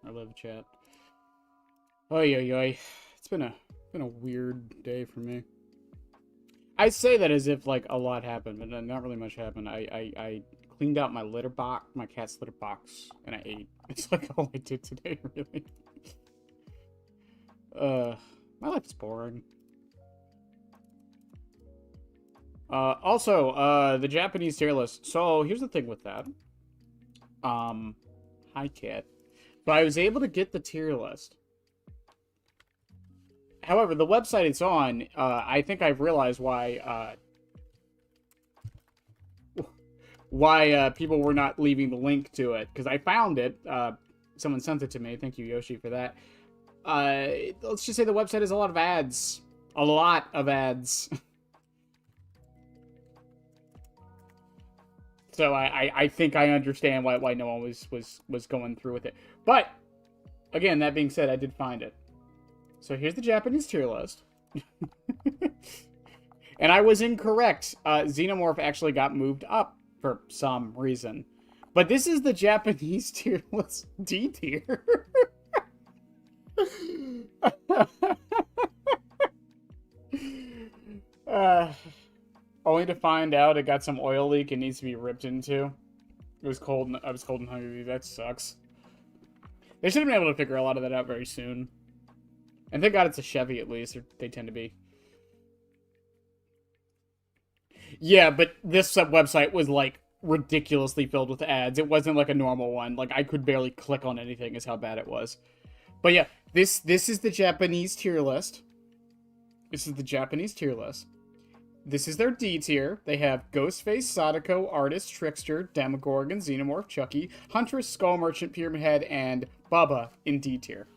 our live chat. Oy, oy, oy. It's been a weird day for me. I say that as if like a lot happened, but not really much happened. I cleaned out my litter box, my cat's litter box, and I ate. It's like all I did today, really. My life's boring. Also, the Japanese tier list. So here's the thing with that. Hi cat. But I was able to get the tier list. However, the website it's on, I think I've realized why people were not leaving the link to it, because I found it. Someone sent it to me. Thank you, Yoshi, for that. Let's just say the website has a lot of ads. A lot of ads. So I think I understand why no one was going through with it. But again, that being said, I did find it. So here's the Japanese tier list. And I was incorrect. Xenomorph actually got moved up for some reason. But this is the Japanese tier list D tier. Only to find out it got some oil leak and needs to be ripped into. It was cold. I was cold and hungry. That sucks. They should have been able to figure a lot of that out very soon. And thank God it's a Chevy at least. Or they tend to be. Yeah, but this website was like ridiculously filled with ads. It wasn't like a normal one. Like I could barely click on anything is how bad it was. But yeah, this is the Japanese tier list. This is the Japanese tier list. This is their D tier. They have Ghostface, Sadako, Artist, Trickster, Demogorgon, Xenomorph, Chucky, Huntress, Skull Merchant, Pyramid Head, and Bubba in D tier.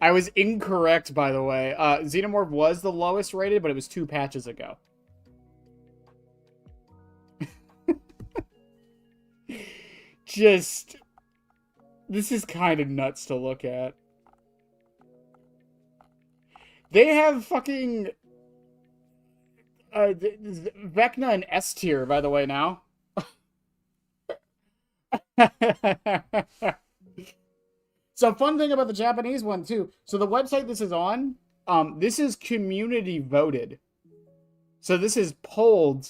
I was incorrect, by the way. Xenomorph was the lowest rated, but it was 2 patches ago. Just... This is kind of nuts to look at. They have fucking... Vecna in S tier, by the way, now. So fun thing about the Japanese one too. So the website this is on, this is community voted. So this is polled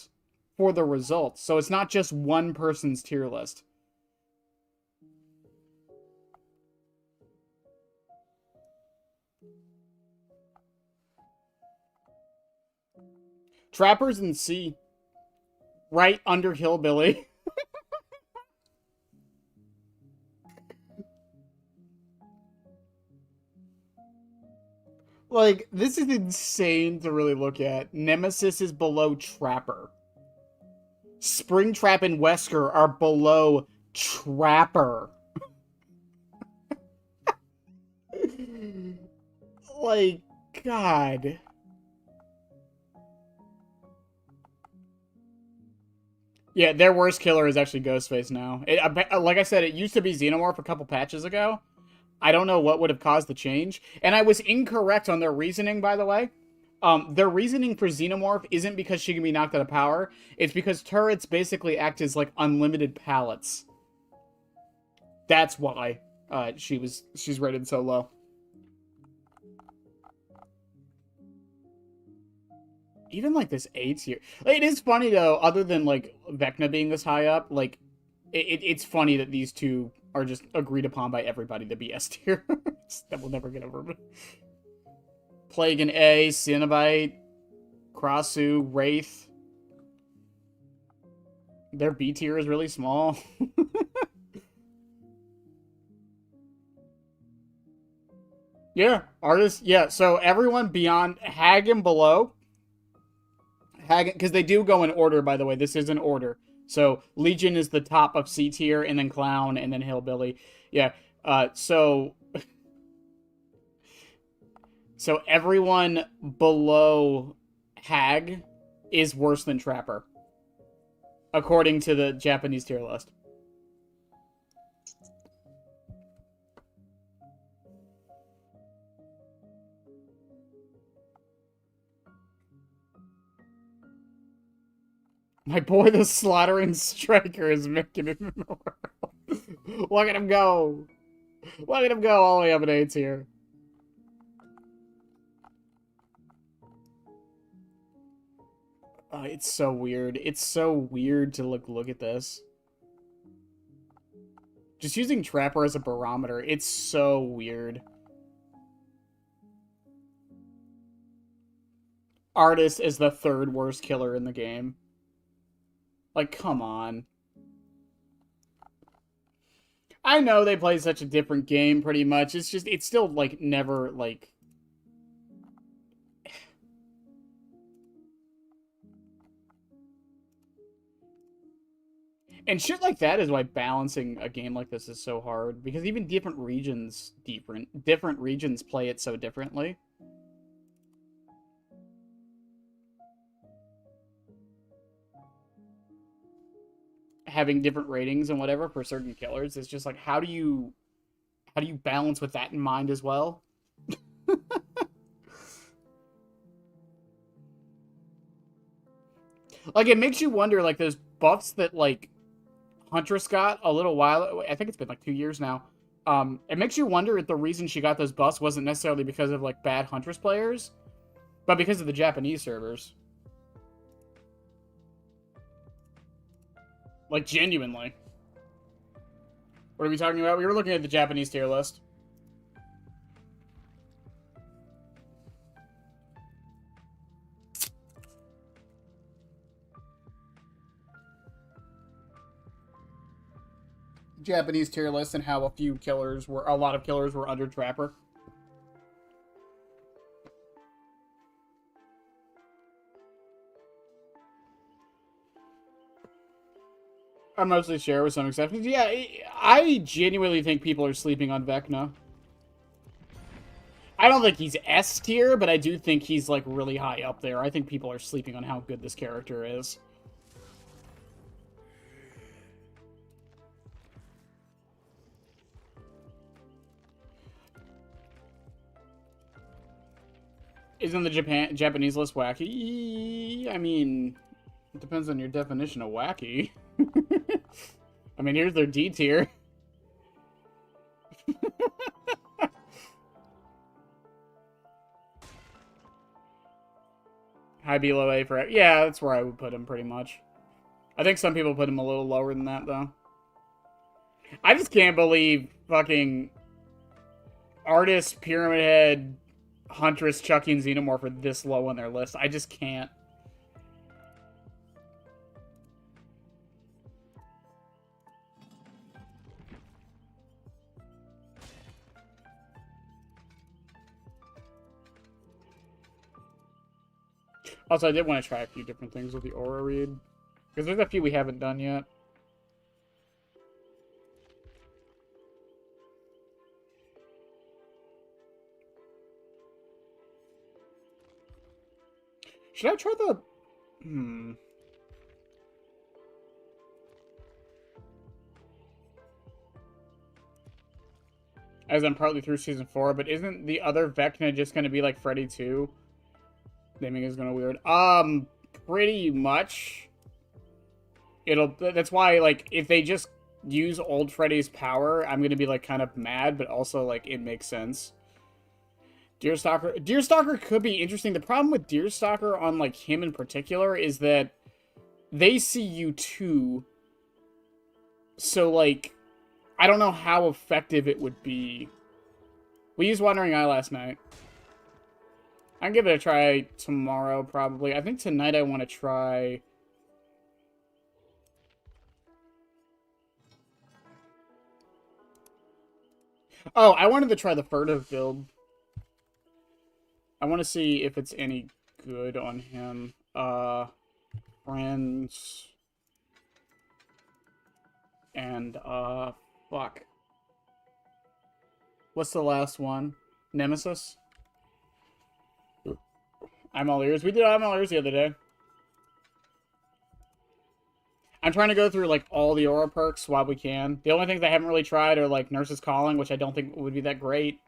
for the results. So it's not just one person's tier list. Trappers in C. Right under Hillbilly. Like, this is insane to really look at. Nemesis is below Trapper. Springtrap and Wesker are below Trapper. Like, God. Yeah, their worst killer is actually Ghostface now. Like I said, it used to be Xenomorph a couple patches ago. I don't know what would have caused the change. And I was incorrect on their reasoning, by the way. Their reasoning for Xenomorph isn't because she can be knocked out of power. It's because turrets basically act as, like, unlimited pallets. That's why she's rated so low. Even, like, this A tier. It is funny, though, other than, like, Vecna being this high up, like, it's funny that these two are just agreed upon by everybody to be S tier. That will never get over me. Plague in A, Cenobite, Krassu, Wraith. Their B tier is really small. Yeah, artists. Yeah, so everyone beyond Hag and below. Hag, because they do go in order, by the way. This is an order. So Legion is the top of C tier, and then Clown, and then Hillbilly. Yeah. So everyone below Hag is worse than Trapper, according to the Japanese tier list. My boy, the slaughtering striker, is making it in the world. Look at him go. Look at him go all the way up in 8 tier. It's so weird. It's so weird to look at this. Just using Trapper as a barometer, it's so weird. Artist is the 3rd worst killer in the game. Like, come on. I know they play such a different game, pretty much. It's just, it's still, like, never, like... And shit like that is why balancing a game like this is so hard. Because even different regions play it so differently. Having different ratings and whatever for certain killers, it's just like, how do you balance with that in mind as well? Like, it makes you wonder, like, those buffs that, like, Huntress got a little while, I think it's been like 2 years now. It makes you wonder if the reason she got those buffs wasn't necessarily because of like bad Huntress players, but because of the Japanese servers. Like, genuinely. What are we talking about? We were looking at the Japanese tier list. Japanese tier list and how a lot of killers were under Trapper. I mostly share with some exceptions. Yeah, I genuinely think people are sleeping on Vecna. I don't think he's S tier, but I do think he's like really high up there. I think people are sleeping on how good this character is. Isn't the Japanese list wacky? I mean, it depends on your definition of wacky. I mean, here's their D tier. High B, low A for... Yeah, that's where I would put him, pretty much. I think some people put him a little lower than that, though. I just can't believe fucking... Artist, Pyramid Head, Huntress, Chucky, and Xenomorph are this low on their list. I just can't. Also, I did want to try a few different things with the Aura Read. Because there's a few we haven't done yet. Should I try the... As I'm partly through Season 4, but isn't the other Vecna just going to be like Freddy 2? Naming is going to weird. Pretty much. That's why, like, if they just use old Freddy's power, I'm going to be, like, kind of mad, but also, like, it makes sense. Deerstalker could be interesting. The problem with Deerstalker on, like, him in particular is that they see you too. So, like, I don't know how effective it would be. We used Wandering Eye last night. I can give it a try tomorrow, probably. I think tonight I want to try... Oh, I wanted to try the furtive build. I want to see if it's any good on him. Friends. And, fuck. What's the last one? Nemesis? I'm all ears. We did I'm all ears the other day. I'm trying to go through, like, all the aura perks while we can. The only things I haven't really tried are, like, Nurse's Calling, which I don't think would be that great.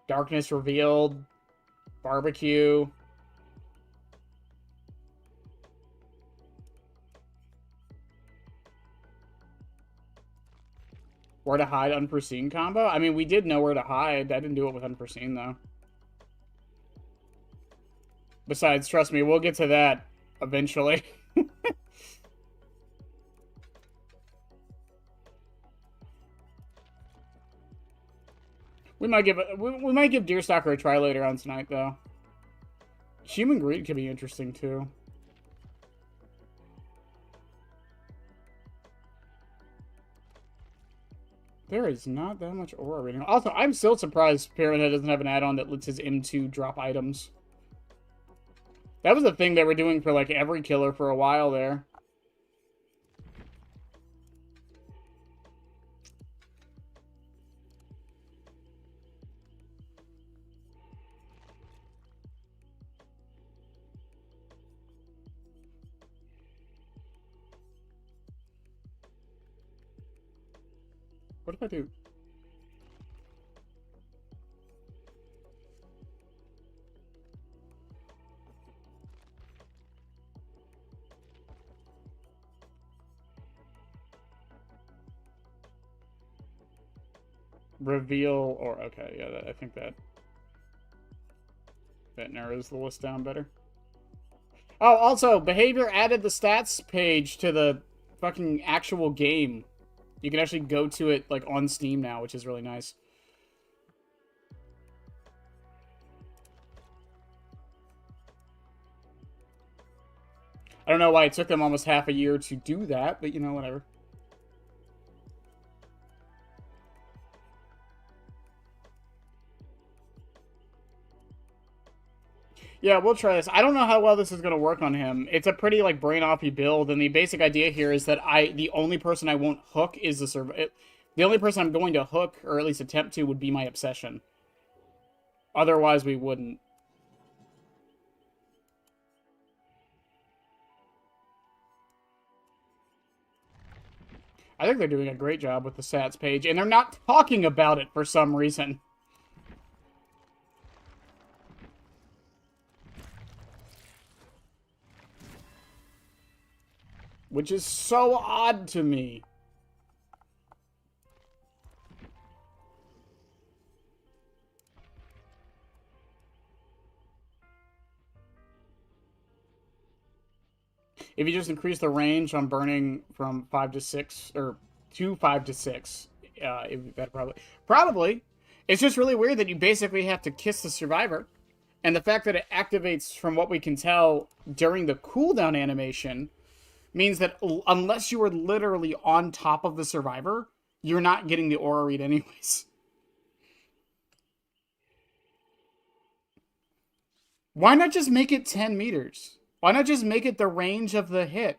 Darkness Revealed. Barbecue. Where to hide unforeseen combo? I mean, we did know where to hide. I didn't do it with unforeseen, though. Besides, trust me, we'll get to that eventually. we might give Deerstalker a try later on tonight, though. Human Greed could be interesting, too. There is not that much aura reading. Also, I'm still surprised Pyramid Head doesn't have an add-on that lets his M2 drop items. That was the thing they were doing for, like, every killer for a while there. What if I do? Reveal or okay, yeah, I think that narrows the list down better. Oh, also, Behavior added the stats page to the fucking actual game. You can actually go to it, like, on Steam now, which is really nice. I don't know why it took them almost half a year to do that, but, you know, whatever. Yeah, we'll try this. I don't know how well this is going to work on him. It's a pretty, like, brain-offy build, and the basic idea here is that the only person I won't hook is the survivor. The only person I'm going to hook, or at least attempt to, would be my Obsession. Otherwise, we wouldn't. I think they're doing a great job with the stats page, and they're not talking about it for some reason. Which is so odd to me. If you just increase the range on burning from 5 to 6, or to 5 to 6, it would be better probably. Probably. It's just really weird that you basically have to kiss the survivor. And the fact that it activates, from what we can tell, during the cooldown animation, means that unless you are literally on top of the survivor, you're not getting the aura read anyways. Why not just make it 10 meters? Why not just make it the range of the hit?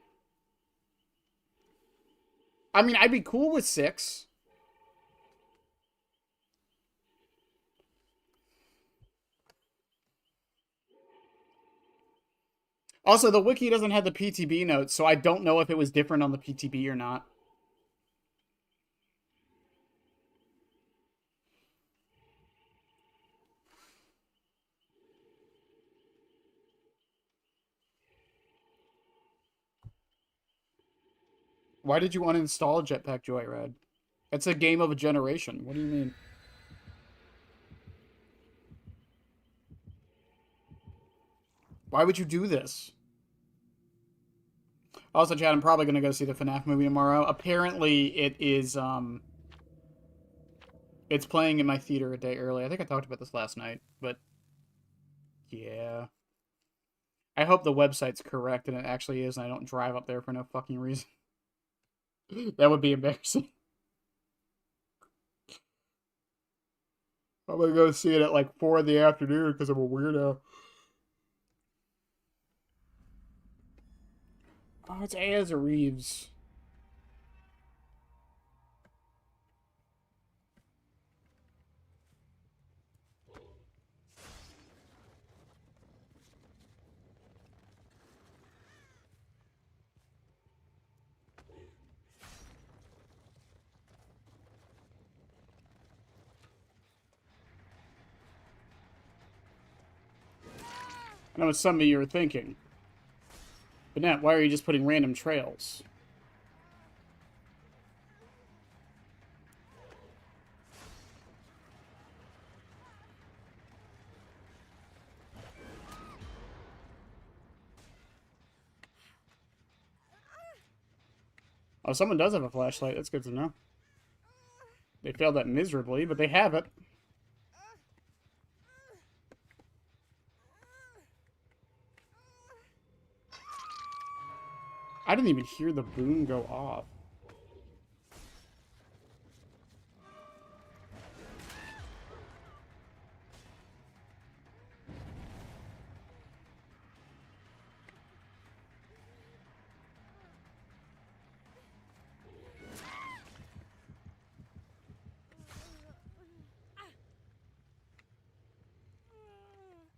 I mean, I'd be cool with 6. Also, the wiki doesn't have the PTB notes, so I don't know if it was different on the PTB or not. Why did you uninstall Jetpack Joyride? It's a game of a generation. What do you mean? Why would you do this? Also, Chad, I'm probably going to go see the FNAF movie tomorrow. Apparently, it is, it's playing in my theater a day early. I think I talked about this last night, but yeah. I hope the website's correct and it actually is and I don't drive up there for no fucking reason. That would be embarrassing. I'm gonna go see it at like 4 in the afternoon because I'm a weirdo. Oh, it's Ayaz Reeves. I know what some of you are thinking. But Nat, why are you just putting random trails? Oh, someone does have a flashlight. That's good to know. They failed that miserably, but they have it. I didn't even hear the boom go off.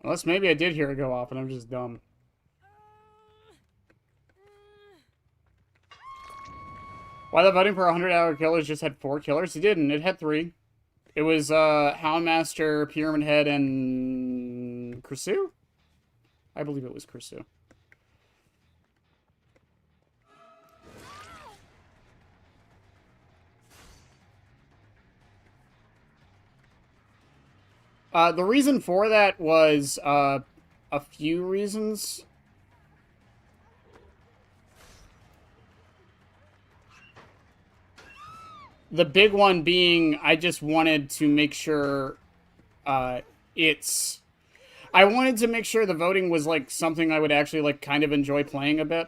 Unless maybe I did hear it go off and I'm just dumb. Why the voting for 100-hour killers just had 4 killers? It didn't. It had 3. It was Houndmaster, Pyramid Head, and Kursu? I believe it was Kursu. The reason for that was a few reasons. The big one being I just wanted to make sure I wanted to make sure the voting was like something I would actually like kind of enjoy playing a bit.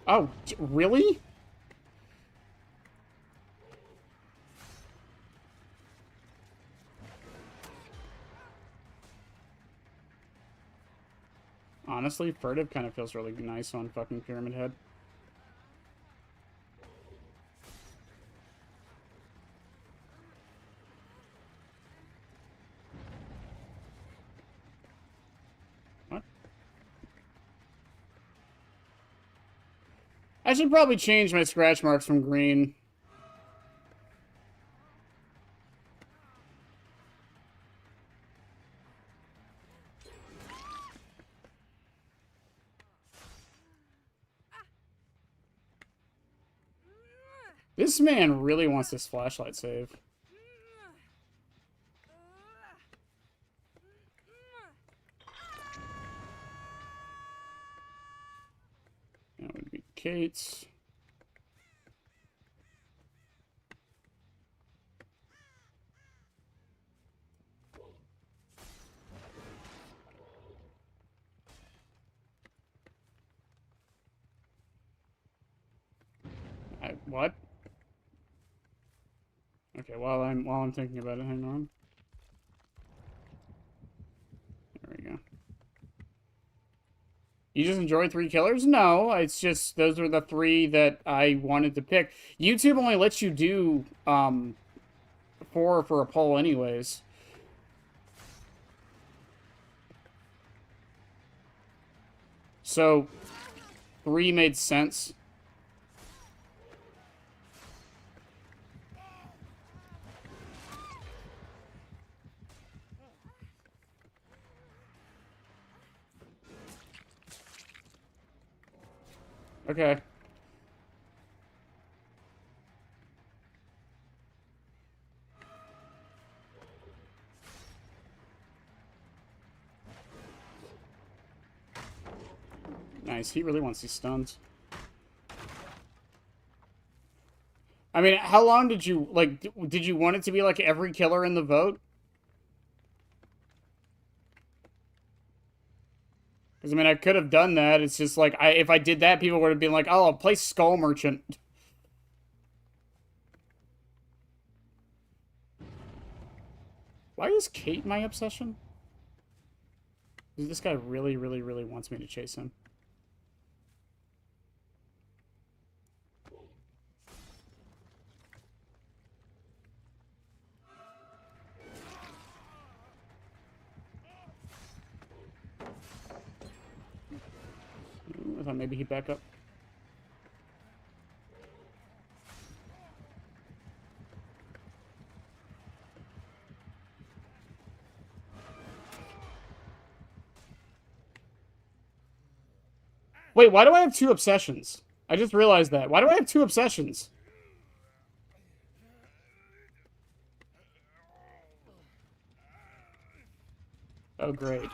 Oh, really? Honestly, furtive kind of feels really nice on fucking Pyramid Head. What? I should probably change my scratch marks from green. This man really wants this flashlight save. That would be Kate's. What? Okay, while I'm thinking about it, hang on. There we go. You just enjoyed 3 killers? No, it's just those were the 3 that I wanted to pick. YouTube only lets you do 4 for a poll anyways. So 3 made sense. Okay. Nice. He really wants these stuns. I mean, how long did you, like, did you want it to be, like, every killer in the vote? Because, I mean, I could have done that. It's just, like, if I did that, people would have been like, oh, I'll play Skull Merchant. Why is Kate my obsession? This guy really, really, really wants me to chase him. I thought maybe he'd back up. Wait, why do I have 2 obsessions? I just realized that. Why do I have 2 obsessions? Oh, great.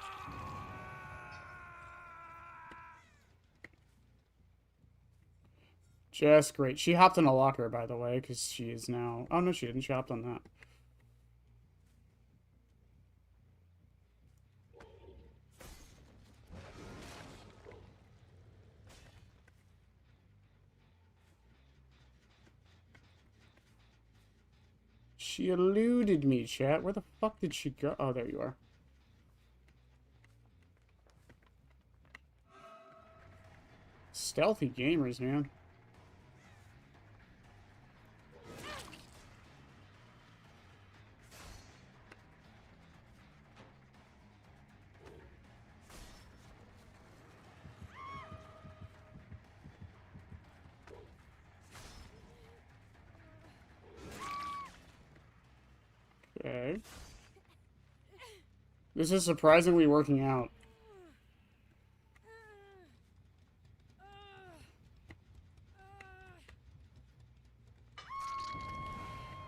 Just great. She hopped in a locker, by the way, because she is now... Oh, no, she didn't. She hopped on that. She eluded me, chat. Where the fuck did she go? Oh, there you are. Stealthy gamers, man. Okay. This is surprisingly working out.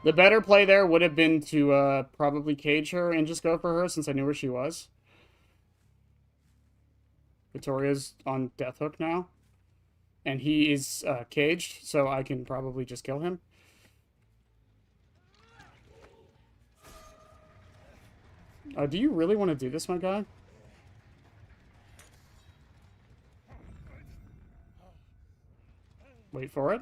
The better play there would have been to probably cage her and just go for her since I knew where she was. Victoria's on death hook now. And he is caged, so I can probably just kill him. Do you really want to do this, my guy? Wait for it.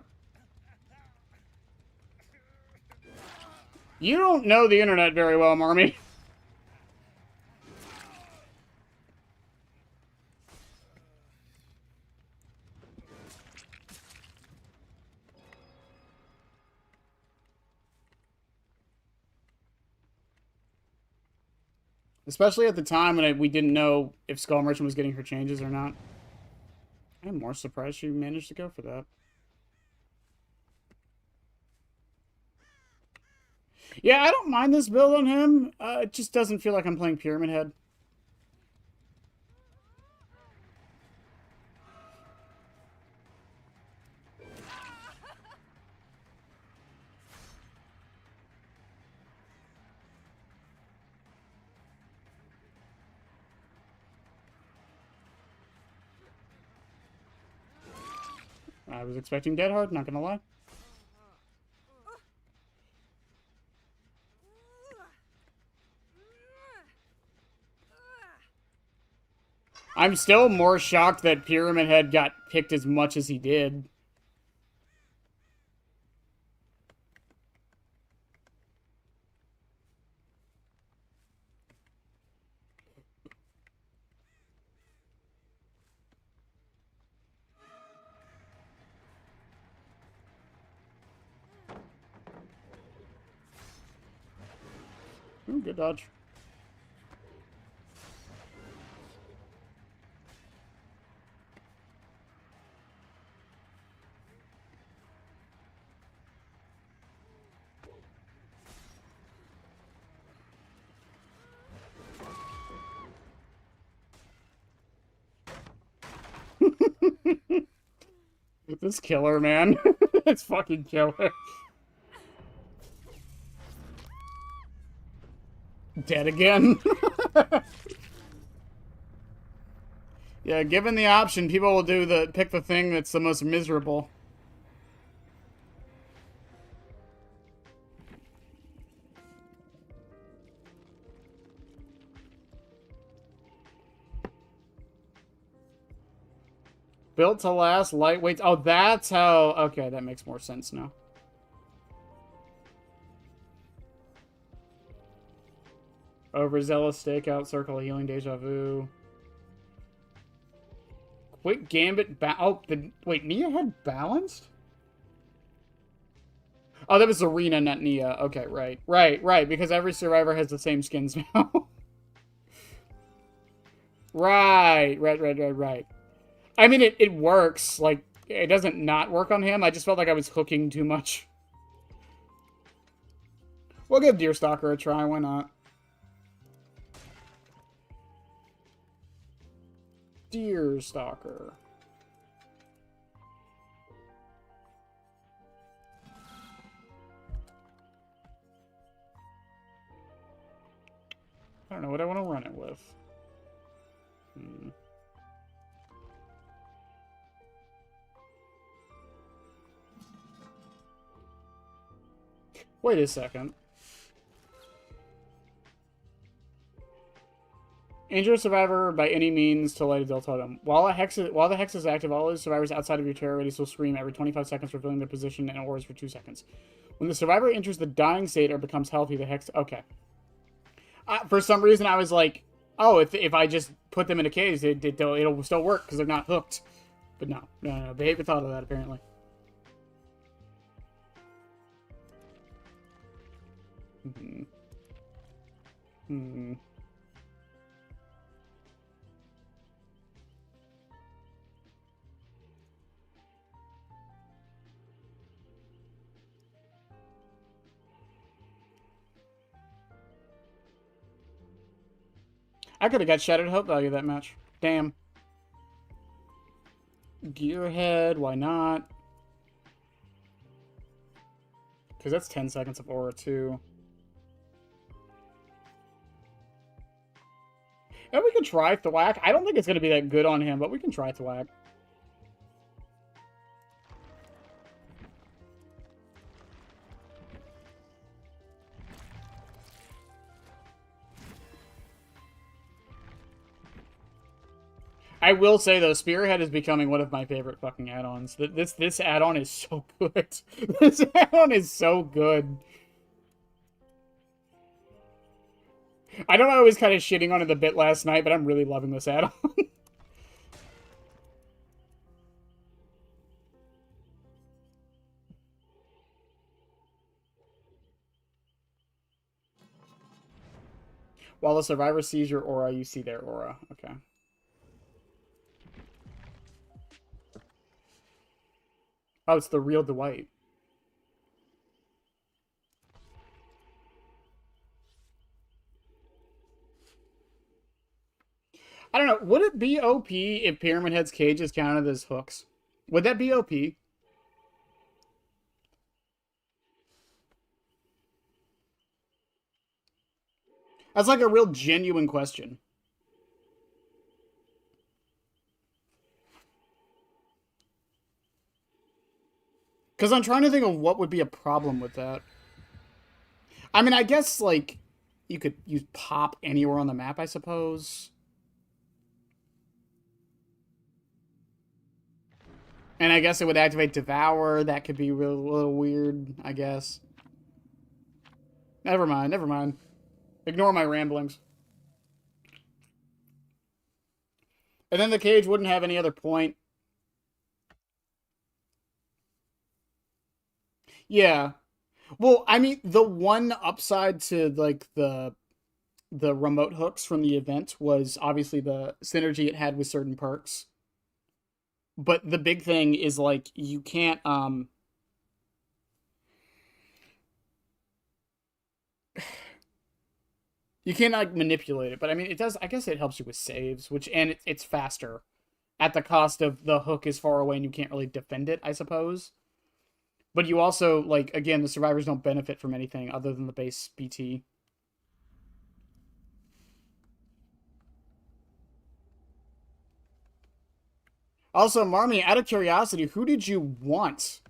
You don't know the internet very well, Marmy. Especially at the time when we didn't know if Skull Merchant was getting her changes or not. I'm more surprised she managed to go for that. Yeah, I don't mind this build on him. It just doesn't feel like I'm playing Pyramid Head. I was expecting Dead Hard, not gonna lie. I'm still more shocked that Pyramid Head got picked as much as he did. Ooh, good dodge. This killer, man. It's fucking killer. Dead again. Yeah, given the option, people will pick the thing that's the most miserable. Built to last, lightweight. Oh, that's how... Okay, that makes more sense now. Overzealous stakeout, circle of healing, deja vu. Quick gambit. Wait, Nia had balanced? Oh, that was Arena, not Nia. Okay, right. Right, because every survivor has the same skins now. Right. I mean, it works. Like, it doesn't not work on him. I just felt like I was hooking too much. We'll give Deerstalker a try. Why not? Deerstalker. I don't know what I want to run it with. Wait a second. Injure a survivor by any means to light a Del Totem. While the hex is active, all other survivors outside of your terror radius will scream every 25 seconds, revealing their position and auras for 2 seconds. When the survivor enters the dying state or becomes healthy, the hex... Okay. For some reason, I was like, oh, if I just put them in a cage, it'll still work because they're not hooked. But no. They haven't thought of that, apparently. I could have got Shattered Hope value that match. Damn. Gearhead, why not? Because that's 10 seconds of aura, too. And we can try Thwack. I don't think it's going to be that good on him, but we can try Thwack. I will say, though, Spearhead is becoming one of my favorite fucking add-ons. This add-on is so good. This add-on is so good. I know I was kind of shitting on it a bit last night, but I'm really loving this add-on. While the survivor sees your aura, you see their aura. Okay. Oh, it's the real Dwight. I don't know. Would it be OP if Pyramid Head's cages counted as hooks? Would that be OP? That's like a real genuine question. Because I'm trying to think of what would be a problem with that. I mean, I guess, like, you could use pop anywhere on the map, I suppose. And I guess it would activate Devour. That could be a little weird, I guess. Never mind, never mind. Ignore my ramblings. And then the cage wouldn't have any other point. Yeah. Well, I mean, the one upside to, like, the remote hooks from the event was obviously the synergy it had with certain perks. But the big thing is, like, you can't, you can't, like, manipulate it. But, I mean, it does, I guess it helps you with saves, which, and it's faster. At the cost of the hook is far away and you can't really defend it, I suppose. But you also, like, again, the survivors don't benefit from anything other than the base BT. Also, Marmy, out of curiosity, who did you want?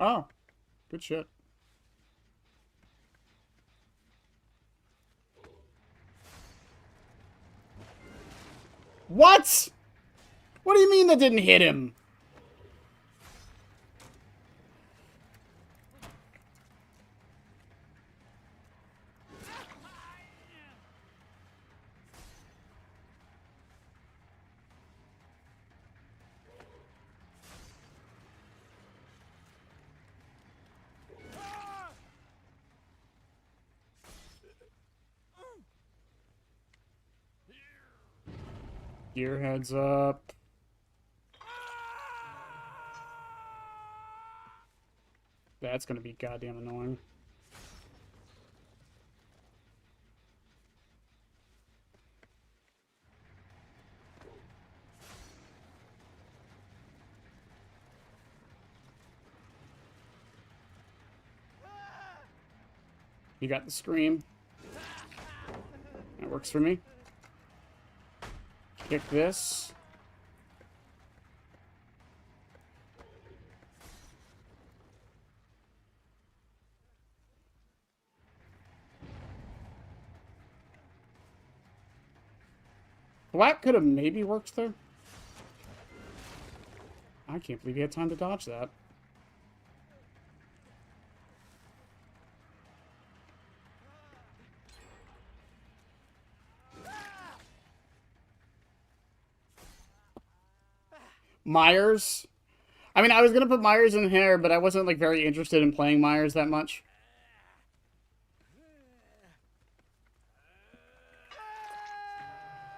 Oh, good shit. What? What do you mean that didn't hit him? Gearheads up. That's gonna be goddamn annoying. You got the scream. That works for me. Kick this. Black could have maybe worked there. I can't believe he had time to dodge that. Myers. I mean, I was gonna put Myers in here, but I wasn't like very interested in playing Myers that much.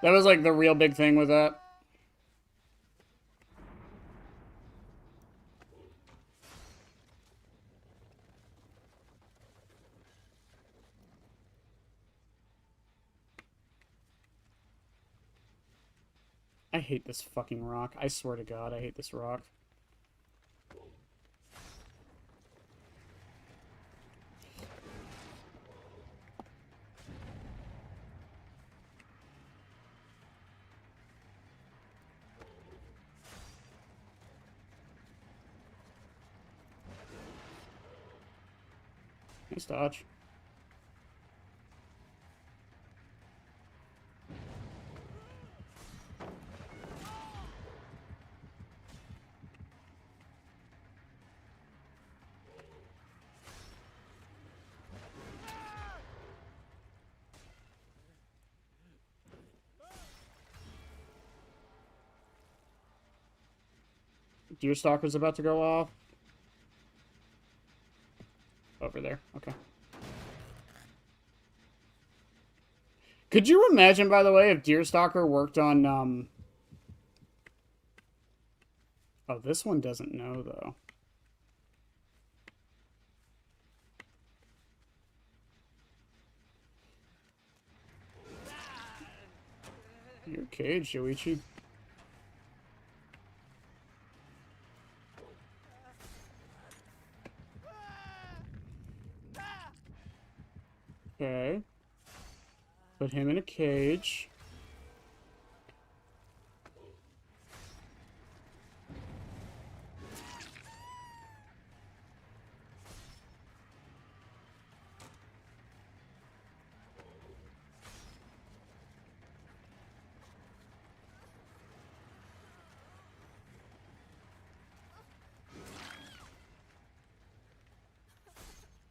That was like the real big thing with that. I hate this fucking rock. I swear to God, I hate this rock. Nice dodge. Deerstalker's about to go off. Over there. Okay. Could you imagine, by the way, if Deerstalker worked on, Oh, this one doesn't know, though. You're caged, Yoichi. Okay. Put him in a cage.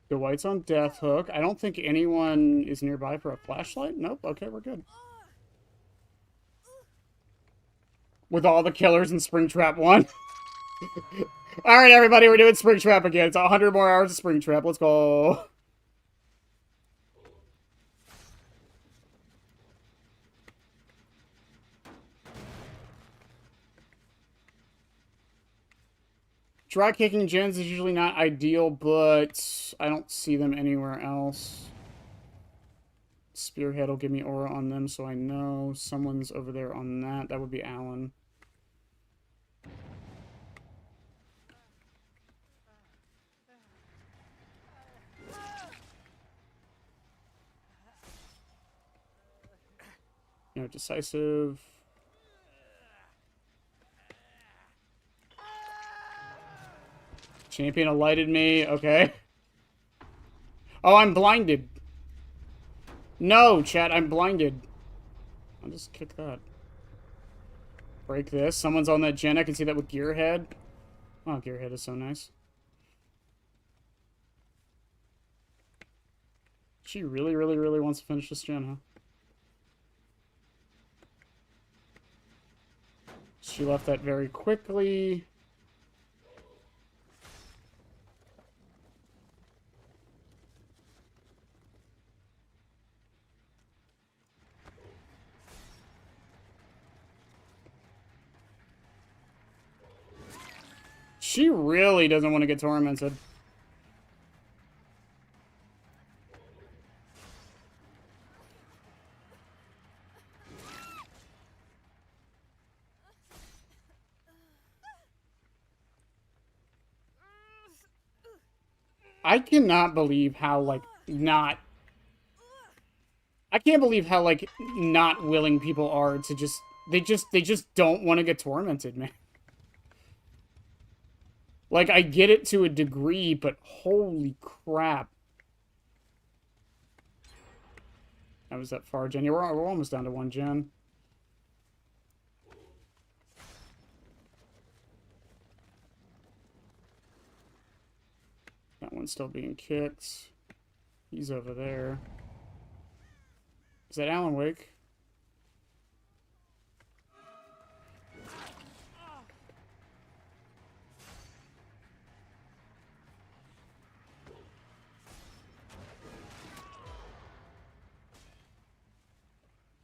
The white's on Death Hook. I don't think anyone is nearby for a flashlight. Nope. Okay, we're good. With all the killers in Springtrap 1. Alright, everybody, we're doing Springtrap again. It's 100 more hours of Springtrap. Let's go. Dry kicking gens is usually not ideal, but I don't see them anywhere else. Spearhead will give me aura on them, so I know someone's over there on that. That would be Alan. You know, decisive. Champion alighted me. Okay. Oh, I'm blinded. No, chat, I'm blinded. I'll just kick that. Break this. Someone's on that gen. I can see that with Gearhead. Oh, Gearhead is so nice. She really, really, really wants to finish this gen, huh? She left that very quickly. She really doesn't want to get tormented. I cannot believe how, like, not... I can't believe how, like, not willing people are to just... They just don't want to get tormented, man. Like, I get it to a degree, but holy crap. That was that far, Jen. Yeah, we're almost down to 1 gen. That one's still being kicked. He's over there. Is that Alan Wake?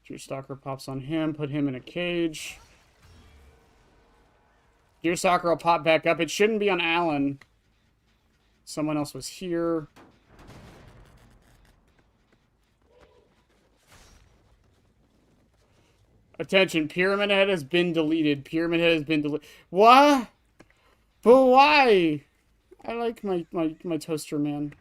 Gearstalker pops on him, put him in a cage. Gearstalker will pop back up. It shouldn't be on Alan. Someone else was here. Attention, Pyramid Head has been deleted. Pyramid Head has been deleted. What? But why? I like my toaster man.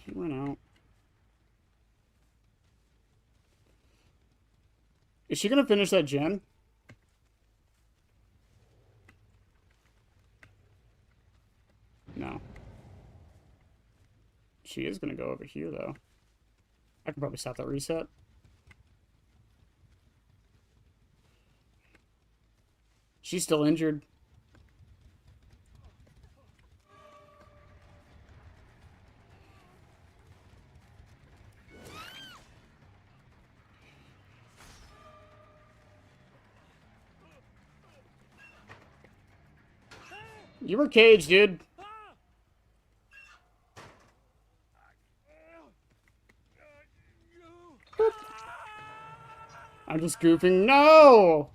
He went out. Is she gonna finish that gen? No. She is gonna go over here, though. I can probably stop that reset. She's still injured. You were caged, dude. I'm just goofing. No!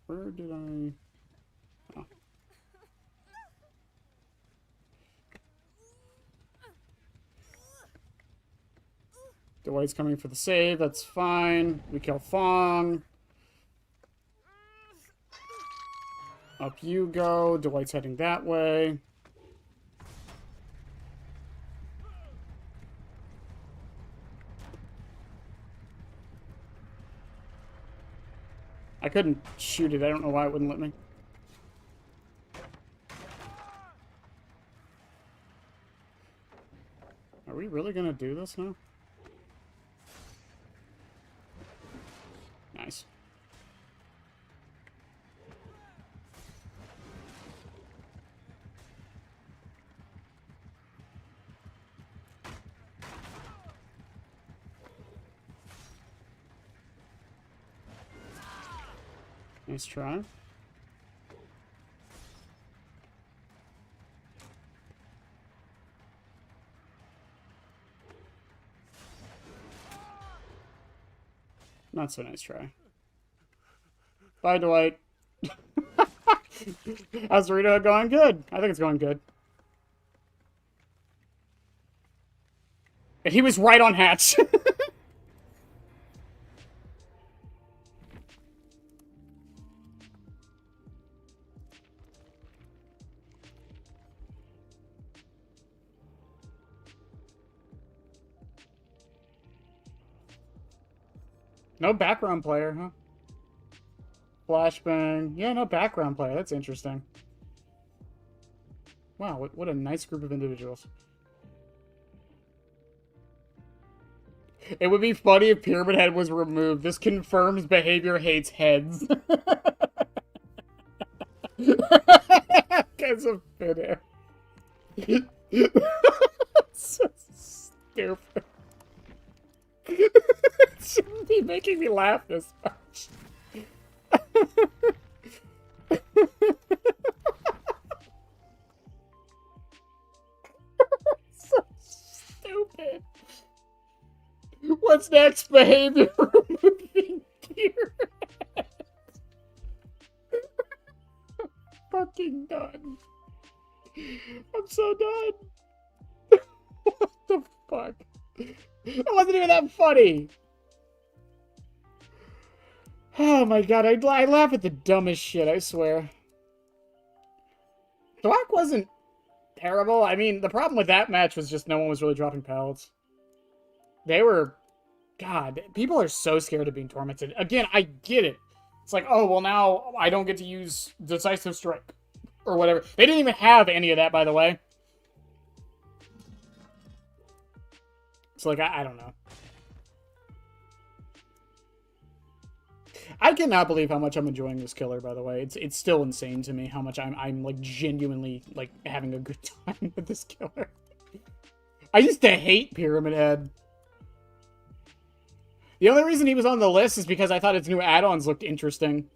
Where did I... Oh. Dwight's coming for the save. That's fine. We kill Fong. Up you go. Dwight's heading that way. I couldn't shoot it. I don't know why it wouldn't let me. Are we really gonna do this now? Nice. Nice try. Not so nice try. Bye, Dwight. How's Rito going? Good. I think it's going good. And he was right on Hatch. No background player, huh? Flashbang. Yeah, no background player. That's interesting. Wow, what a nice group of individuals. It would be funny if Pyramid Head was removed. This confirms behavior hates heads. Because of thin air. So stupid. It shouldn't be making me laugh this much. So stupid. What's next? Behavior removing gear. Fucking done. I'm so done. What the fuck? It wasn't even that funny. Oh my god, I laugh at the dumbest shit, I swear. Thwack wasn't terrible. I mean, the problem with that match was just no one was really dropping pellets. They were... God, people are so scared of being tormented. Again, I get it. It's like, oh, well, now I don't get to use Decisive Strike. Or whatever. They didn't even have any of that, by the way. So, like, I don't know. I cannot believe how much I'm enjoying this killer, by the way. It's still insane to me how much I'm like, genuinely, like, having a good time with this killer. I used to hate Pyramid Head. The only reason he was on the list is because I thought its new add-ons looked interesting.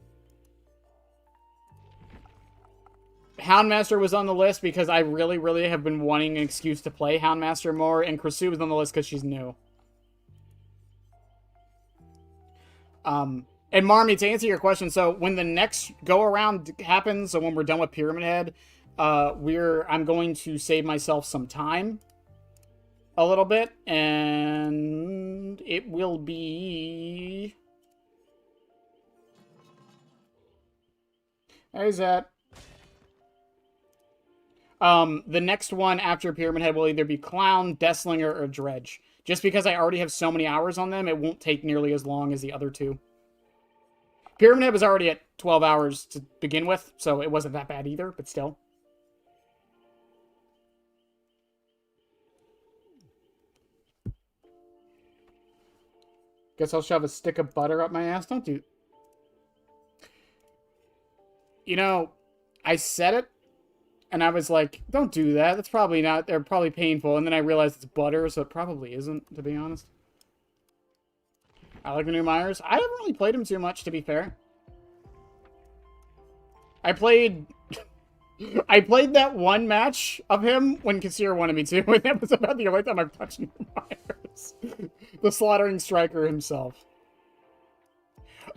Houndmaster was on the list because I really, really have been wanting an excuse to play Houndmaster more, and Krisu was on the list because she's new. And Marmy, to answer your question, so when the next go-around happens, so when we're done with Pyramid Head, I'm going to save myself some time. A little bit, and it will be... There's that. The next one after Pyramid Head will either be Clown, Deathslinger, or Dredge. Just because I already have so many hours on them, it won't take nearly as long as the other two. Pyramid Head was already at 12 hours to begin with, so it wasn't that bad either, but still. Guess I'll shove a stick of butter up my ass. Don't do... You know, I said it, and I was like, don't do that. That's probably not... They're probably painful. And then I realized it's butter, so it probably isn't, to be honest. I like the new Myers. I haven't really played him too much, to be fair. I played... I played that one match of him when Kassir wanted me to, and that was about the only time I've touched new Myers. The Slaughtering Striker himself.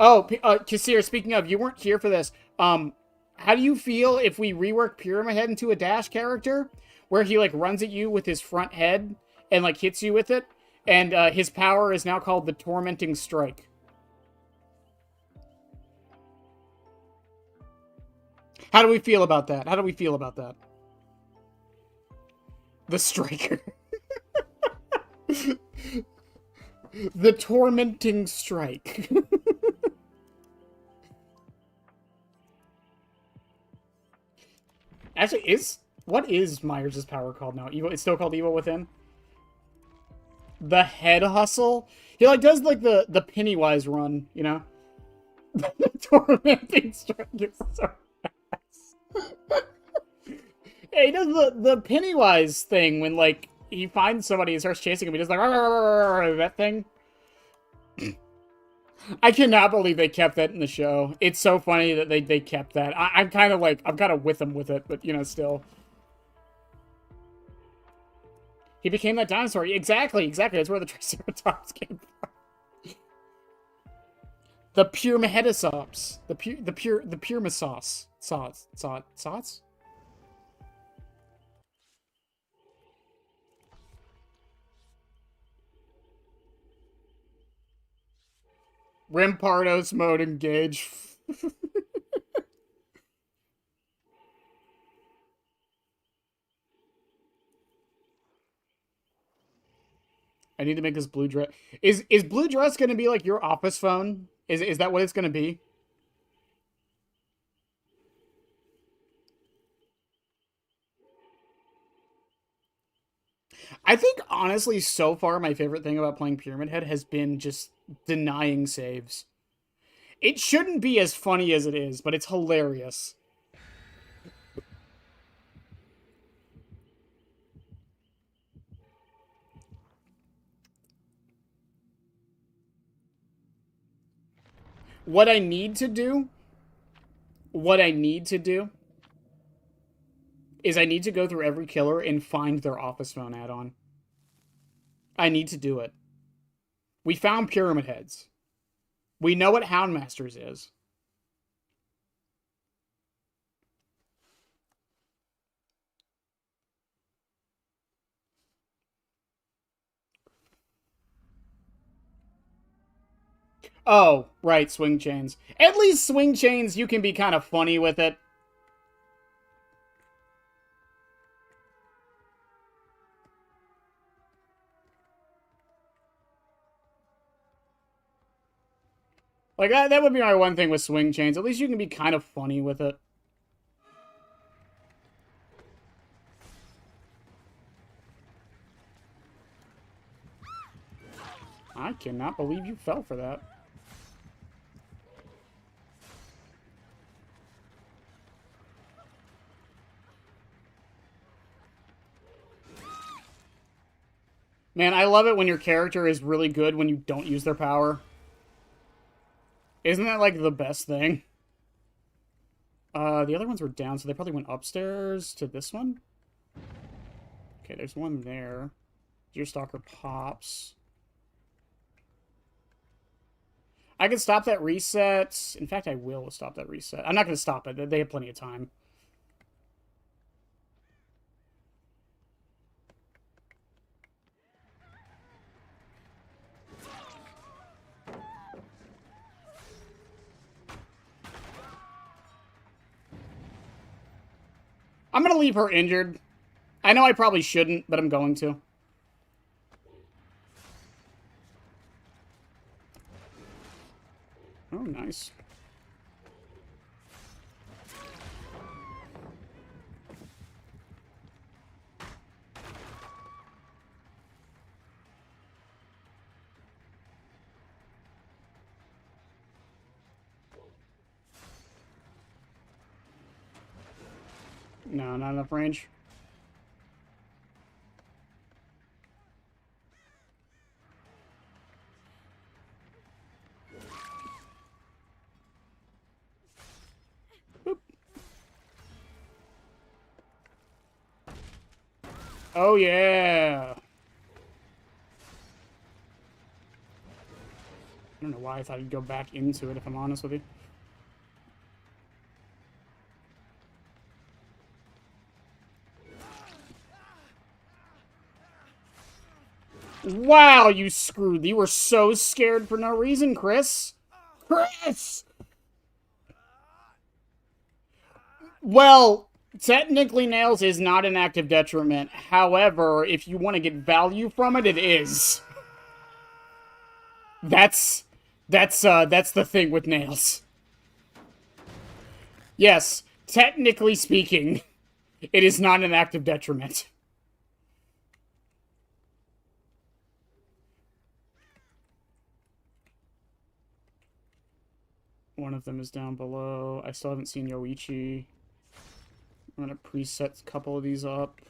Oh, Kassir, speaking of, you weren't here for this. How do you feel if we rework Pyramid Head into a dash character? Where he, like, runs at you with his front head and, like, hits you with it? And his power is now called the Tormenting Strike. How do we feel about that? How do we feel about that? The Striker. The Tormenting Strike. Actually, what is Myers' power called now? Evil? It's still called Evil Within? The Head Hustle? He, like, does, like, the Pennywise run, you know? The Tormenting Strike is so ass. Yeah, he does the Pennywise thing when, like, he finds somebody and starts chasing him. He does, like, that thing. I cannot believe they kept that in the show. It's so funny that they kept that. I'm kind of with them with it, but, you know, still. He became that dinosaur. Exactly. That's where the Triceratops came from. The pure Mahetasops. The pure Masauce. Sauce? Rampardos mode engage. I need to make this blue dress. Is blue dress going to be like your office phone? Is that what it's going to be? I think, honestly, so far, my favorite thing about playing Pyramid Head has been just denying saves. It shouldn't be as funny as it is, but it's hilarious. What I need to do is I need to go through every killer and find their office phone add-on. I need to do it. We found Pyramid Heads. We know what Houndmasters is. Oh, right, swing chains. At least swing chains, you can be kind of funny with it. Like, that would be my one thing with swing chains. At least you can be kind of funny with it. I cannot believe you fell for that. Man, I love it when your character is really good when you don't use their power. Isn't that, like, the best thing? The other ones were down, so they probably went upstairs to this one. Okay, there's one there. Deerstalker pops. I can stop that reset. In fact, I will stop that reset. I'm not going to stop it. They have plenty of time. I'm going to leave her injured. I know I probably shouldn't, but I'm going to. Oh, nice. No, not enough range. Boop. Oh, yeah. I don't know why I thought you'd go back into it, if I'm honest with you. Wow, you screwed. You were so scared for no reason, Chris. Chris! Well, technically Nails is not an active detriment. However, if you want to get value from it, it is. That's the thing with Nails. Yes, technically speaking, it is not an active detriment. One of them is down below. I still haven't seen Yoichi. I'm gonna preset a couple of these up.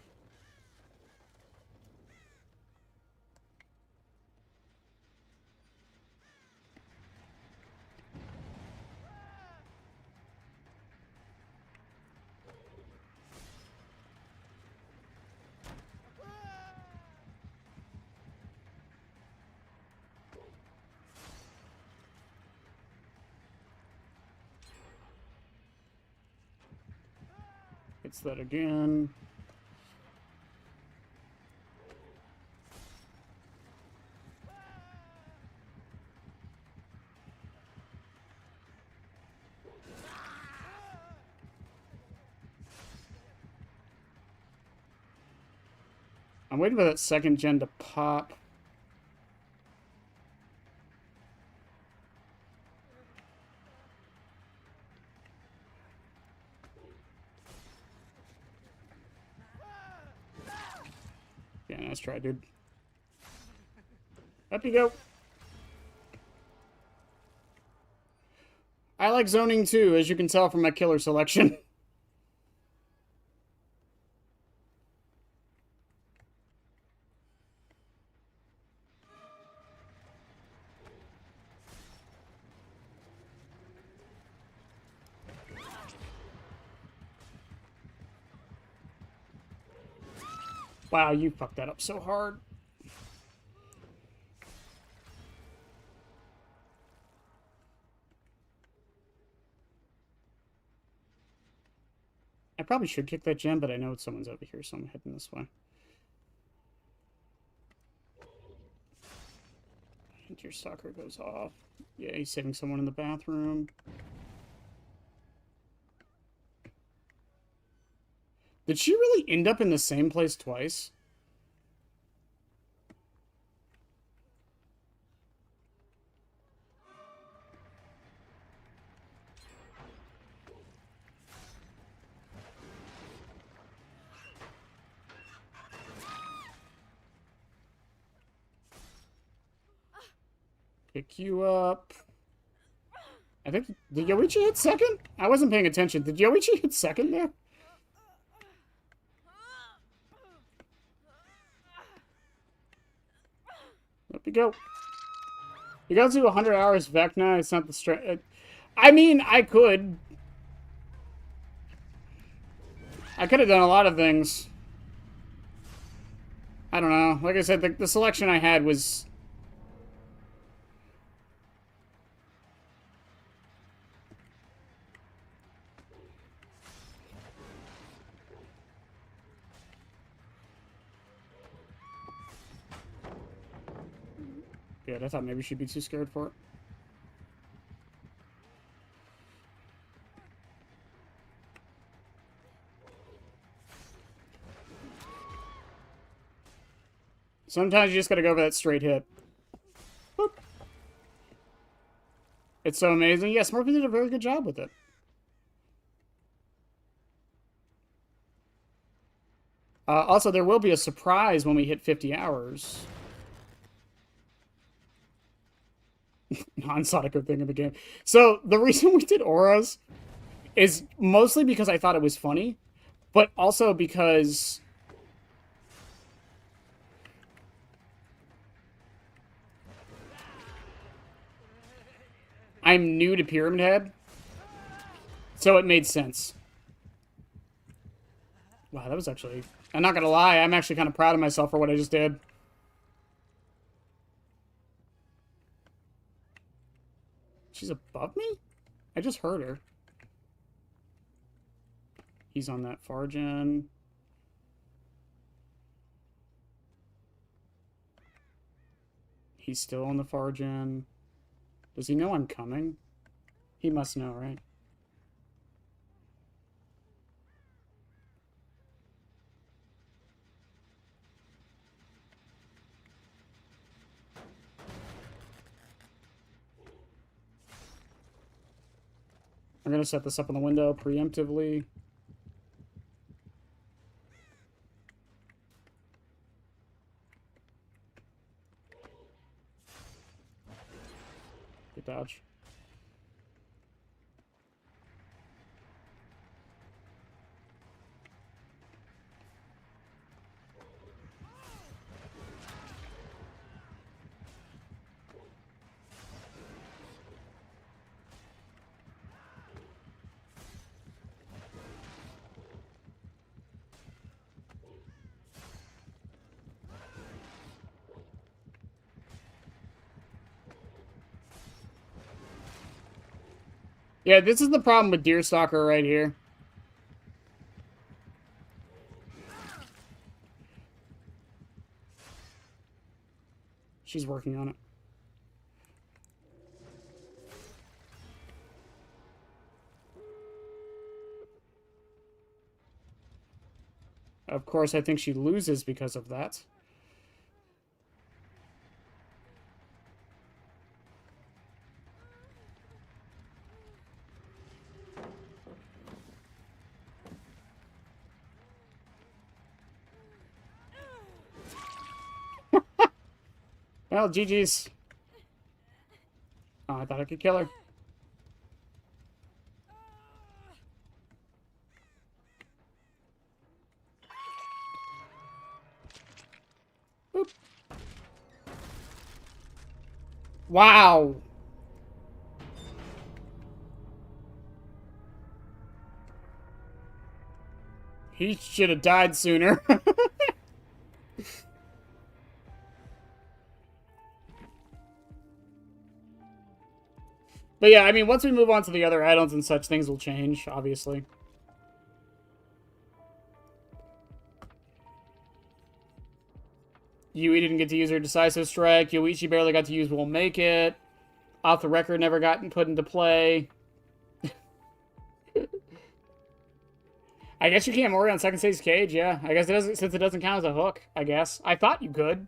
It's that again. I'm waiting for that second gen to pop. Yeah, nice try, dude. Up you go. I like zoning too, as you can tell from my killer selection. Wow, you fucked that up so hard. I probably should kick that gem, but I know someone's over here, so I'm heading this way. Deer Stalker goes off. Yeah, he's saving someone in the bathroom. Did she really end up in the same place twice? Pick you up. I think... Did Yoichi hit second? I wasn't paying attention. Did Yoichi hit second there? Up you go. You gotta do 100 hours Vecna. It's not the strength. I mean, I could. I could have done a lot of things. I don't know. Like I said, the selection I had was... Good, I thought maybe she'd be too scared for it. Sometimes you just gotta go for that straight hit. Boop. It's so amazing. Yes, Murphy did a very good job with it. Also, there will be a surprise when we hit 50 hours. Non-Sonic thing in the game. So, the reason we did auras is mostly because I thought it was funny, but also because... I'm new to Pyramid Head, so it made sense. Wow, that was actually... I'm not gonna lie, I'm actually kind of proud of myself for what I just did. She's above me? I just heard her. He's on that far gen. He's still on the far gen. Does he know I'm coming? He must know, right? I'm gonna set this up on the window preemptively. Good dodge. Yeah, this is the problem with Deer Stalker right here. She's working on it. Of course, I think she loses because of that. Well, GG's. Oh, I thought I could kill her. Boop. Wow. He should have died sooner. But yeah, I mean, once we move on to the other add-ons and such, things will change, obviously. Yui didn't get to use her decisive strike. Yoichi barely got to use Will Make It. Off the record never got put into play. I guess you can't Mori on second stage cage, yeah. I guess it doesn't, since it doesn't count as a hook, I guess. I thought you could.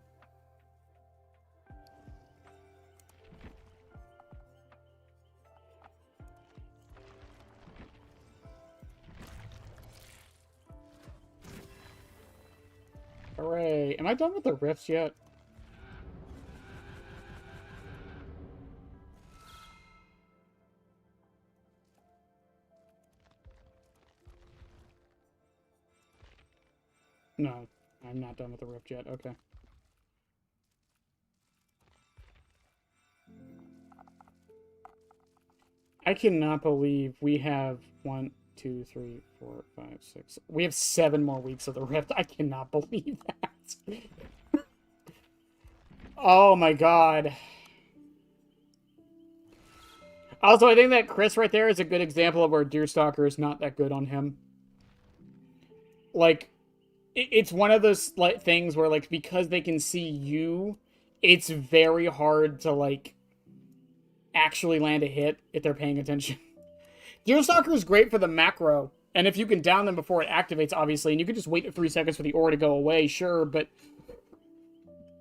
Hooray. Am I done with the rifts yet? No, I'm not done with the rift yet. Okay. I cannot believe we have 1, 2, 3, 4, 5, 6. We have 7 more weeks of the rift. I cannot believe that. Oh my god. Also, I think that Chris right there is a good example of where Deerstalker is not that good on him. Like, it's one of those like things where, like, because they can see you, it's very hard to, like, actually land a hit if they're paying attention. Deerstalker is great for the macro, and if you can down them before it activates, obviously, and you can just wait 3 seconds for the aura to go away, sure, but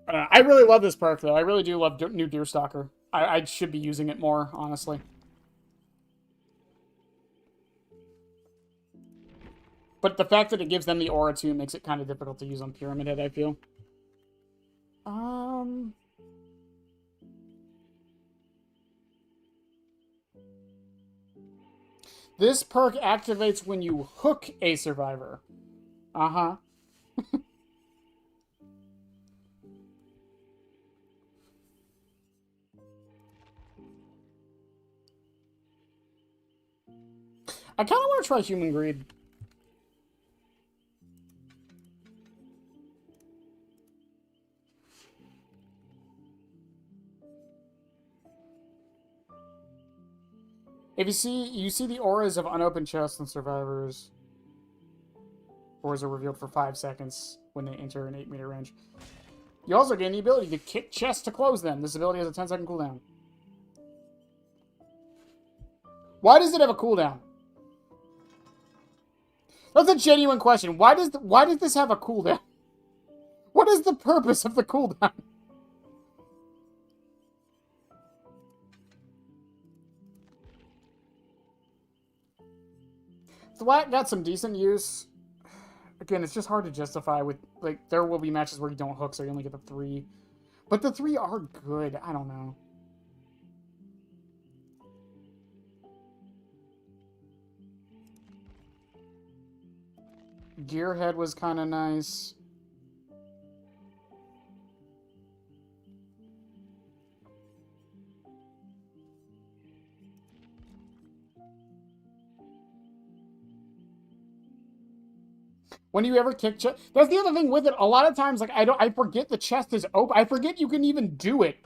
I really love this perk, though. I really do love new Deerstalker. I should be using it more, honestly. But the fact that it gives them the aura, too, makes it kind of difficult to use on Pyramid Head, I feel. This perk activates when you hook a survivor. Uh-huh. I kind of want to try Human Greed. If you see the auras of unopened chests and survivors. Auras are revealed for 5 seconds when they enter an 8-meter range. You also gain the ability to kick chests to close them. This ability has a 10-second cooldown. Why does it have a cooldown? That's a genuine question. Why does this have a cooldown? What is the purpose of the cooldown? Thwack got some decent use. Again, it's just hard to justify with, like, there will be matches where you don't hook, so you only get the 3. But the 3 are good. I don't know. Gearhead was kind of nice. When do you ever kick chest? That's the other thing with it. A lot of times, like, I forget the chest is open. I forget you can even do it.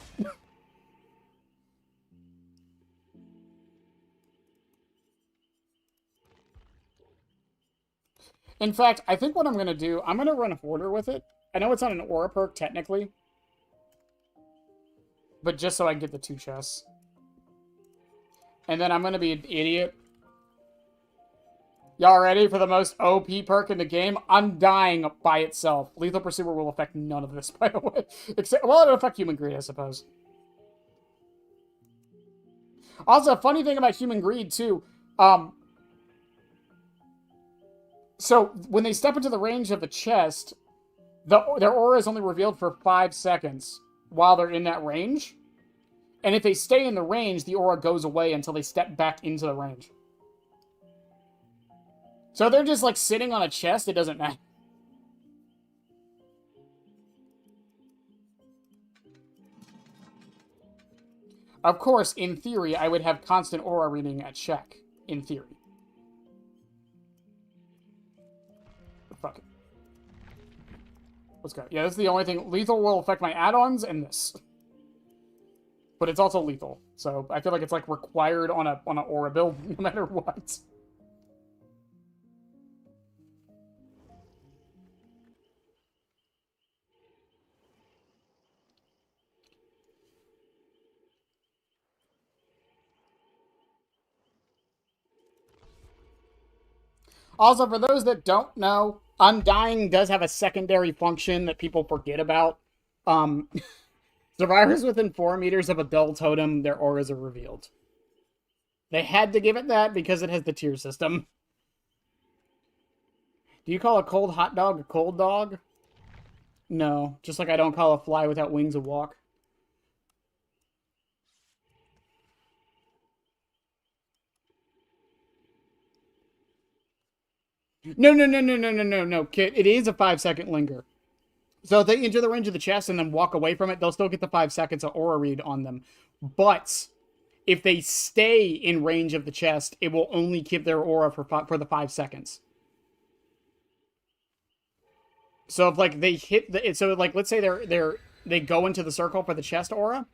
In fact, I think what I'm going to do, I'm going to run Hoarder with it. I know it's not an aura perk, technically. But just so I can get the 2 chests. And then I'm going to be an idiot. Y'all ready for the most OP perk in the game? Undying by itself. Lethal Pursuer will affect none of this, by the way. Except, well, it'll affect Human Greed, I suppose. Also, a funny thing about Human Greed, too. So, when they step into the range of the chest, their aura is only revealed for 5 seconds while they're in that range. And if they stay in the range, the aura goes away until they step back into the range. So they're just, like, sitting on a chest, it doesn't matter. Of course, in theory, I would have constant aura reading at check. In theory. But fuck it. Let's go. Yeah, this is the only thing. Lethal will affect my add-ons and this. But it's also lethal. So I feel like it's, like, required on a aura build no matter what. Also, for those that don't know, Undying does have a secondary function that people forget about. Um, survivors within 4 meters of a dull totem, their auras are revealed. They had to give it that because it has the tier system. Do you call a cold hot dog a cold dog? No, just like I don't call a fly without wings a walk. No, kid. It is a 5-second linger. So if they enter the range of the chest and then walk away from it, they'll still get the 5 seconds of aura read on them. But if they stay in range of the chest, it will only keep their aura for the 5 seconds. So if like they hit the so like let's say they go into the circle for the chest aura,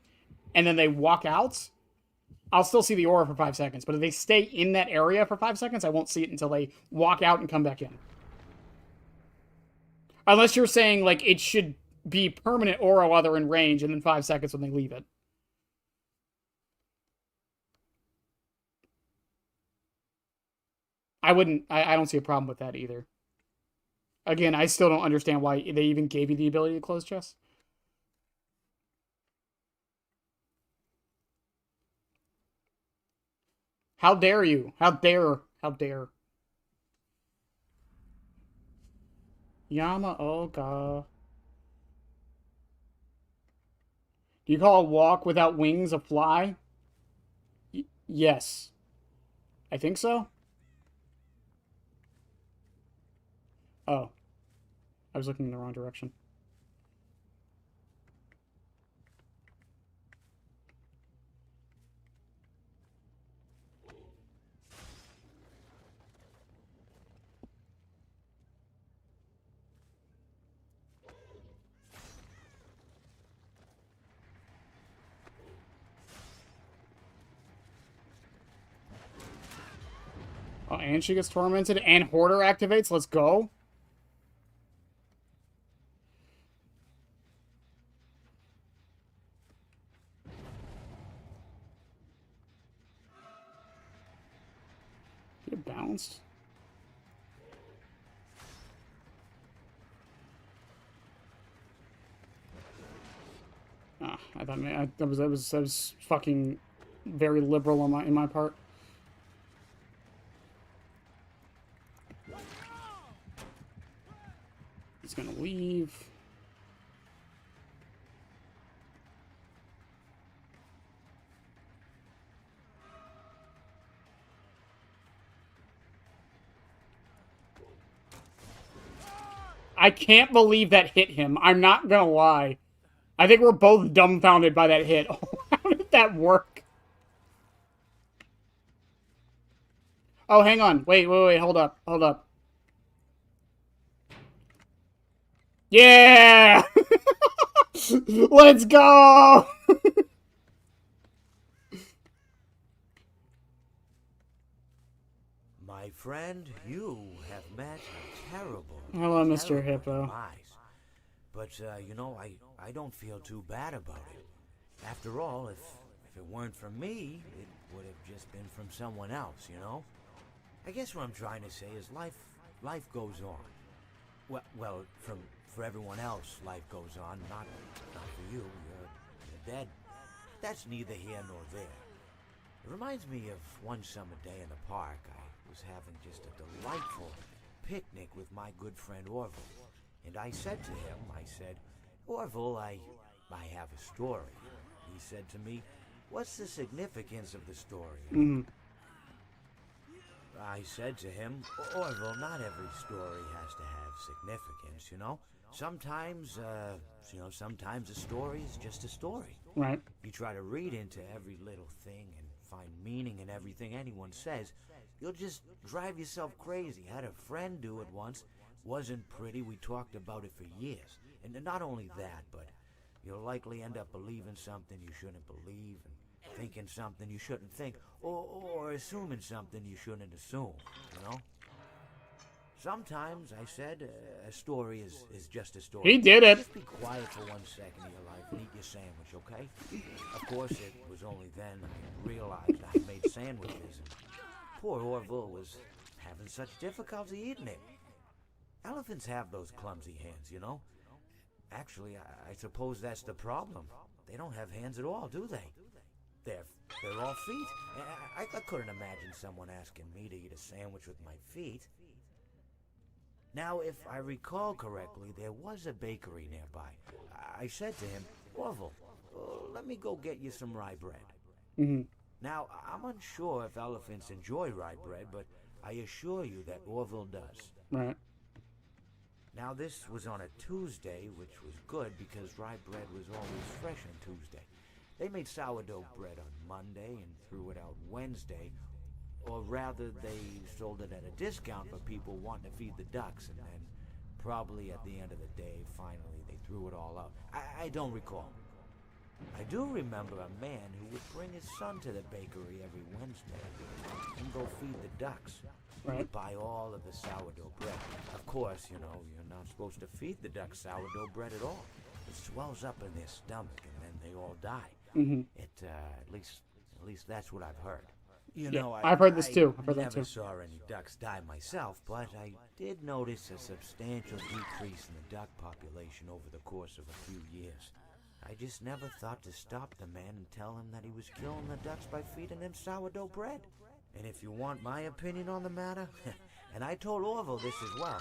and then they walk out, I'll still see the aura for 5 seconds. But if they stay in that area for 5 seconds, I won't see it until they walk out and come back in. Unless you're saying like it should be permanent aura while they're in range, and then 5 seconds when they leave it. I wouldn't. I don't see a problem with that either. Again, I still don't understand why they even gave you the ability to close chests. How dare you? How dare? How dare? Yamaoka. Do you call a walk without wings a fly? Yes. I think so. Oh. I was looking in the wrong direction. Oh, and she gets tormented, and Hoarder activates. Let's go. Get bounced. Ah, I thought that was fucking very liberal on in my part. He's gonna leave. I can't believe that hit him. I'm not gonna lie. I think we're both dumbfounded by that hit. How did that work? Oh, hang on. Wait, hold up. Yeah! Let's go! My friend, you have met a terrible, Hello, Mr. terrible Hippo. demise. But, you know, I don't feel too bad about it. After all, if it weren't from me, it would have just been from someone else, you know? I guess what I'm trying to say is life goes on. Well, for everyone else, life goes on, not for you. You're dead. That's neither here nor there. It reminds me of one summer day in the park. I was having just a delightful picnic with my good friend Orville. And I said to him, Orville, I have a story. He said to me, what's the significance of the story? Mm. I said to him, Orville, not every story has to have significance, you know? Sometimes, sometimes a story is just a story. Right. You try to read into every little thing and find meaning in everything anyone says, you'll just drive yourself crazy. Had a friend do it once. Wasn't pretty. We talked about it for years. And not only that, but you'll likely end up believing something you shouldn't believe, and thinking something you shouldn't think, or assuming something you shouldn't assume, you know? Sometimes, I said, a story is just a story. He did it. Just be quiet for 1 second of your life and eat your sandwich, okay? Of course, it was only then I realized I made sandwiches. And poor Orville was having such difficulty eating it. Elephants have those clumsy hands, you know? Actually, I suppose that's the problem. They don't have hands at all, do they? They're all feet. I couldn't imagine someone asking me to eat a sandwich with my feet. Now, if I recall correctly, there was a bakery nearby. I said to him, Orville, let me go get you some rye bread. Mm-hmm. Now, I'm unsure if elephants enjoy rye bread, but I assure you that Orville does. Right. Now, this was on a Tuesday, which was good because rye bread was always fresh on Tuesday. They made sourdough bread on Monday and threw it out Wednesday, or rather, they sold it at a discount for people wanting to feed the ducks, and then probably at the end of the day, finally, they threw it all out. I don't recall. I do remember a man who would bring his son to the bakery every Wednesday and go feed the ducks. Right. He'd buy all of the sourdough bread. Of course, you know, you're not supposed to feed the ducks sourdough bread at all. It swells up in their stomach, and then they all die. Mm-hmm. At least that's what I've heard. You Yeah, know, I've heard this too. I've heard I that never too. saw any ducks die myself, but I did notice a substantial decrease in the duck population over the course of a few years. I just never thought to stop the man and tell him that he was killing the ducks by feeding them sourdough bread. And if you want my opinion on the matter, and I told Orville this as well,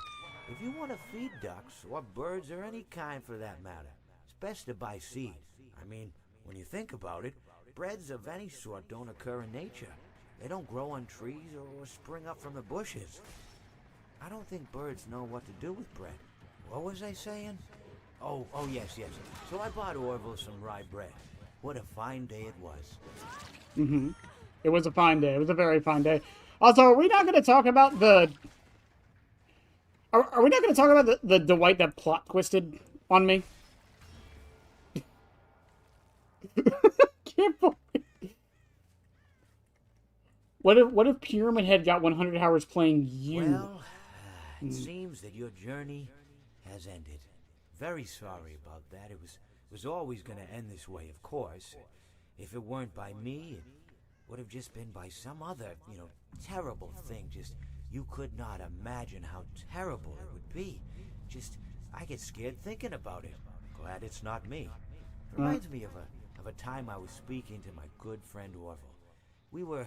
if you want to feed ducks, or birds, or any kind for that matter, it's best to buy seed. I mean, when you think about it, breads of any sort don't occur in nature. They don't grow on trees or spring up from the bushes. I don't think birds know what to do with bread. What was I saying? Oh, yes. So I bought Orville some rye bread. What a fine day it was. Mm-hmm. It was a fine day. It was a very fine day. Also, are we not going to talk about the... Are we not going to talk about the Dwight that plot twisted on me? Can't believe... What if Pyramid Head got 100 hours playing you? Well, it seems that your journey has ended. Very sorry about that. It was always going to end this way, of course. If it weren't by me, it would have just been by some other, terrible thing. Just, you could not imagine how terrible it would be. Just, I get scared thinking about it. Glad it's not me. It reminds me of a time I was speaking to my good friend Orville. We were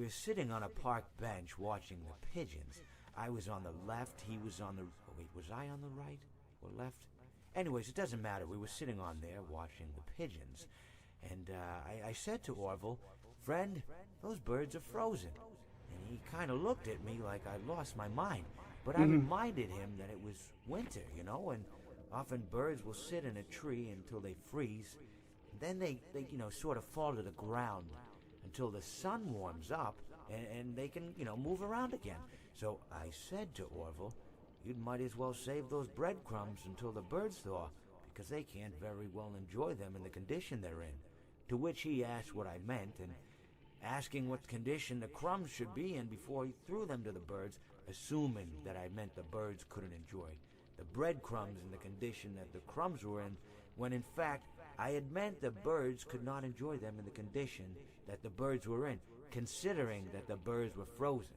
sitting on a park bench watching the pigeons. I was on the left, he was on the... Oh, wait, was I on the right or left? Anyways, it doesn't matter. We were sitting on there watching the pigeons. And I said to Orville, friend, those birds are frozen. And he kind of looked at me like I lost my mind. But I reminded him that it was winter, and often birds will sit in a tree until they freeze. Then they sort of fall to the ground until the sun warms up and they can, move around again. So I said to Orville, you might as well save those breadcrumbs until the birds thaw, because they can't very well enjoy them in the condition they're in. To which he asked what I meant, and asking what condition the crumbs should be in before he threw them to the birds, assuming that I meant the birds couldn't enjoy the breadcrumbs in the condition that the crumbs were in, when in fact I had meant the birds could not enjoy them in the condition that the birds were in, considering that the birds were frozen.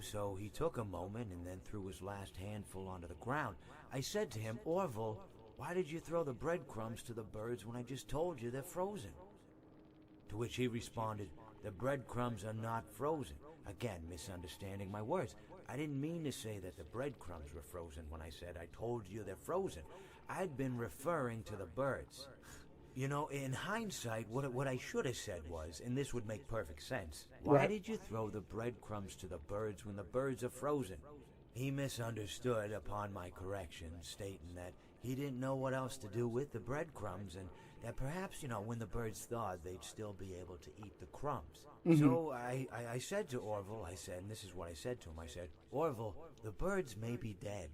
So he took a moment and then threw his last handful onto the ground. I said to him, Orville, why did you throw the breadcrumbs to the birds when I just told you they're frozen? To which he responded, the breadcrumbs are not frozen. Again, misunderstanding my words. I didn't mean to say that the breadcrumbs were frozen when I said I told you they're frozen. I'd been referring to the birds. In hindsight, what I should have said was, and this would make perfect sense, why did you throw the breadcrumbs to the birds when the birds are frozen? He misunderstood upon my correction, stating that he didn't know what else to do with the breadcrumbs, and that perhaps, when the birds thawed, they'd still be able to eat the crumbs. So I said to Orville, and this is what I said to him, I said, Orville, the birds may be dead.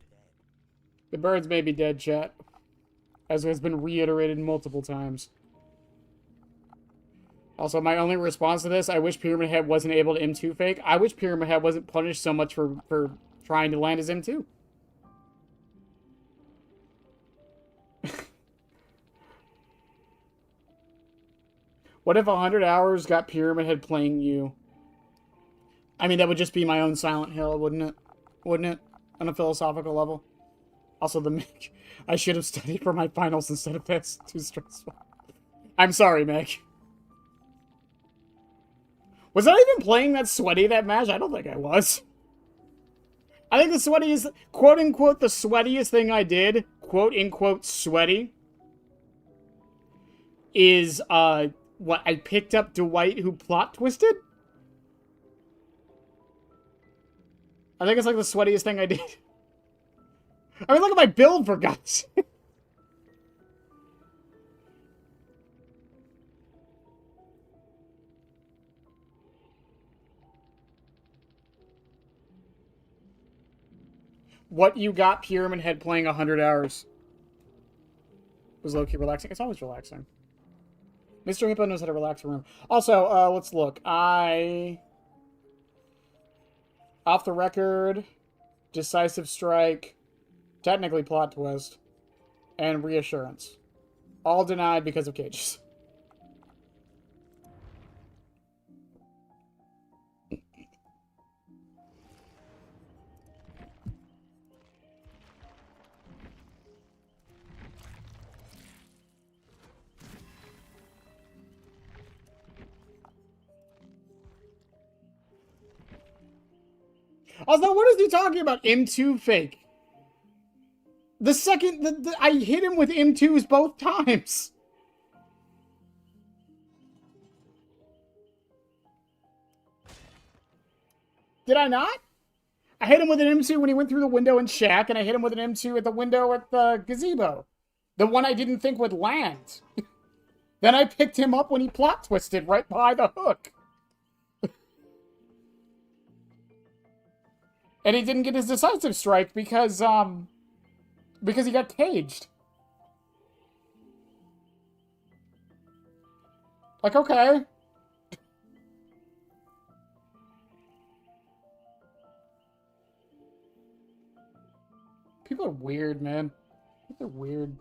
The birds may be dead, chat. As has been reiterated multiple times. Also, my only response to this, I wish Pyramid Head wasn't able to M2 fake. I wish Pyramid Head wasn't punished so much for trying to land his M2. What if 100 hours got Pyramid Head playing you? I mean, that would just be my own Silent Hill, wouldn't it? Wouldn't it? On a philosophical level. Also, the Meg. I should have studied for my finals instead of this. Too stressful. I'm sorry, Meg. Was I even playing that sweaty that match? I don't think I was. I think the sweatiest, quote unquote, the sweatiest thing I did, quote unquote, sweaty, is, what, I picked up Dwight who plot twisted? I think it's like the sweatiest thing I did. I mean, look at my build, for God's sake. What you got Pyramid Head playing 100 hours was low-key relaxing. It's always relaxing. Mr. Hippo knows how to relax a room. Also, let's look. Off the record, Decisive Strike, technically Plot Twist, and Reassurance. All denied because of cages. Also, what is he talking about? M2 fake. The second I hit him with M2s both times. Did I not? I hit him with an M2 when he went through the window in Shack, and I hit him with an M2 at the window at the gazebo. The one I didn't think would land. Then I picked him up when he plot twisted right by the hook. And he didn't get his decisive strike because he got caged. Like, okay. People are weird, man. People are weird.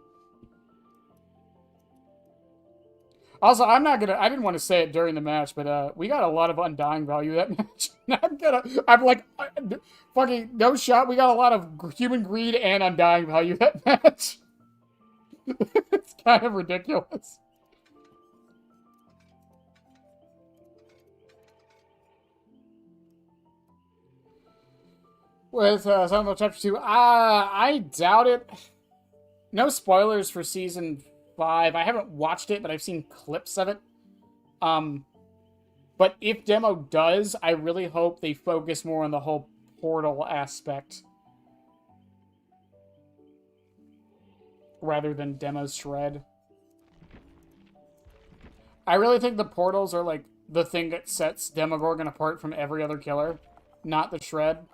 Also, I didn't want to say it during the match, but we got a lot of undying value that match. I'm like, fucking, no shot, we got a lot of human greed and undying value that match. It's kind of ridiculous. With Silent Hill Chapter 2, I doubt it. No spoilers for Season 5. I haven't watched it, but I've seen clips of it. But if demo does, I really hope they focus more on the whole portal aspect rather than demo shred. I really think the portals are like the thing that sets Demogorgon apart from every other killer, not the shred.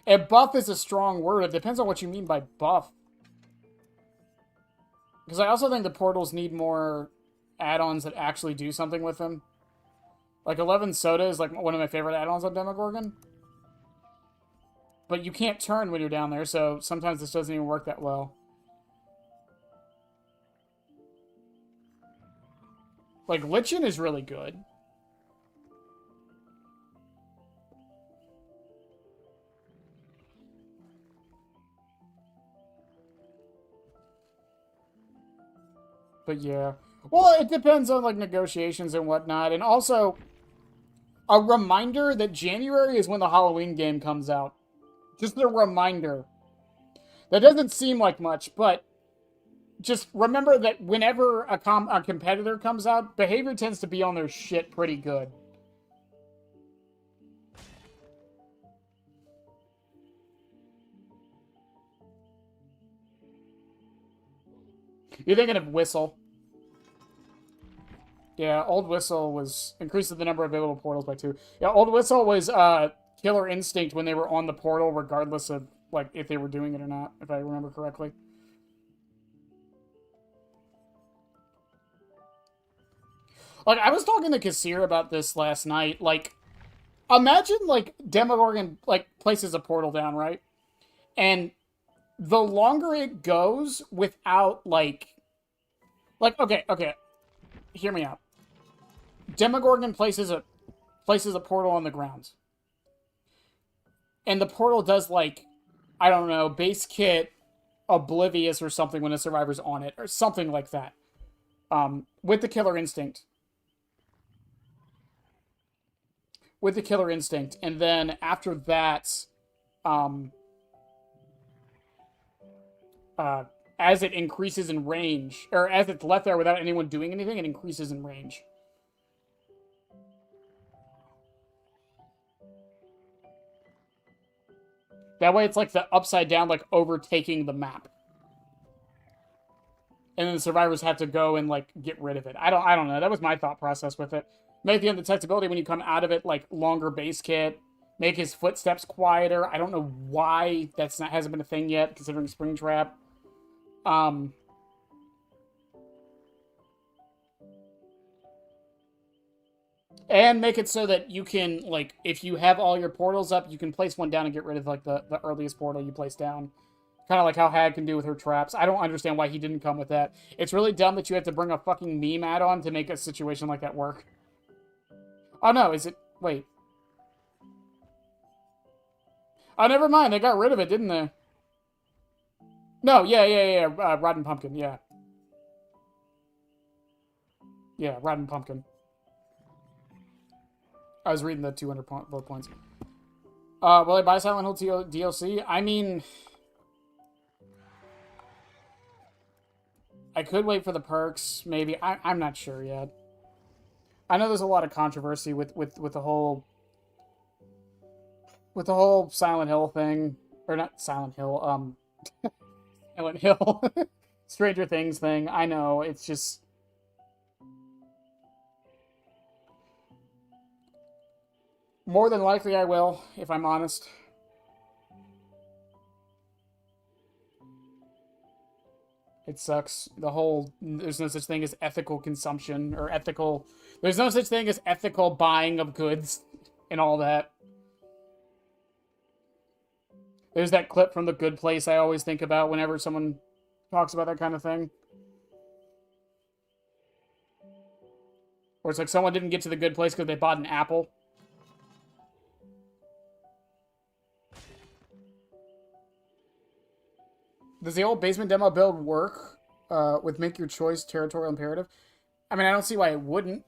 And buff is a strong word. It depends on what you mean by buff. Because I also think the portals need more add-ons that actually do something with them. Like 11 Soda is like one of my favorite add-ons on Demogorgon. But you can't turn when you're down there, so sometimes this doesn't even work that well. Like, Lichen is really good. But yeah. Well, it depends on, like, negotiations and whatnot. And also, a reminder that January is when the Halloween game comes out. Just a reminder. That doesn't seem like much, but just remember that whenever a competitor comes out, behavior tends to be on their shit pretty good. You're thinking of Whistle. Yeah, Old Whistle was increased the number of available portals by 2. Yeah, Old Whistle was Killer Instinct when they were on the portal, regardless of like if they were doing it or not, if I remember correctly. Like, I was talking to Kassir about this last night. Like, imagine like Demogorgon like places a portal down, right? And the longer it goes without like okay, hear me out. Demogorgon places a places a portal on the ground. And the portal does, like, I don't know, base kit oblivious or something when a survivor's on it, or something like that. With the killer instinct. With the killer instinct. And then after that, as it increases in range, or as it's left there without anyone doing anything, it increases in range. That way it's like the upside down, like overtaking the map. And then the survivors have to go and like get rid of it. I don't know. That was my thought process with it. Make the undetectability when you come out of it like longer base kit. Make his footsteps quieter. I don't know why hasn't been a thing yet, considering Springtrap. And make it so that you can, like, if you have all your portals up, you can place one down and get rid of, like, the earliest portal you place down. Kind of like how Hag can do with her traps. I don't understand why he didn't come with that. It's really dumb that you have to bring a fucking meme add-on to make a situation like that work. Oh, no, is it... Wait. Oh, never mind. They got rid of it, didn't they? No, yeah. Rotten Pumpkin, yeah. Yeah, Rotten Pumpkin. I was reading the 200 bullet points. Will I buy Silent Hill DLC? I mean... I could wait for the perks, maybe. I'm not sure yet. I know there's a lot of controversy with the whole... With the whole Silent Hill thing. Or not Silent Hill, Silent Hill. Stranger Things thing. I know, it's just... More than likely I will, if I'm honest. It sucks. The whole, there's no such thing as ethical consumption, or ethical, there's no such thing as ethical buying of goods, and all that. There's that clip from The Good Place I always think about whenever someone talks about that kind of thing. Or it's like someone didn't get to the good place because they bought an apple. Does the old basement demo build work with make your choice territorial imperative? I mean, I don't see why it wouldn't.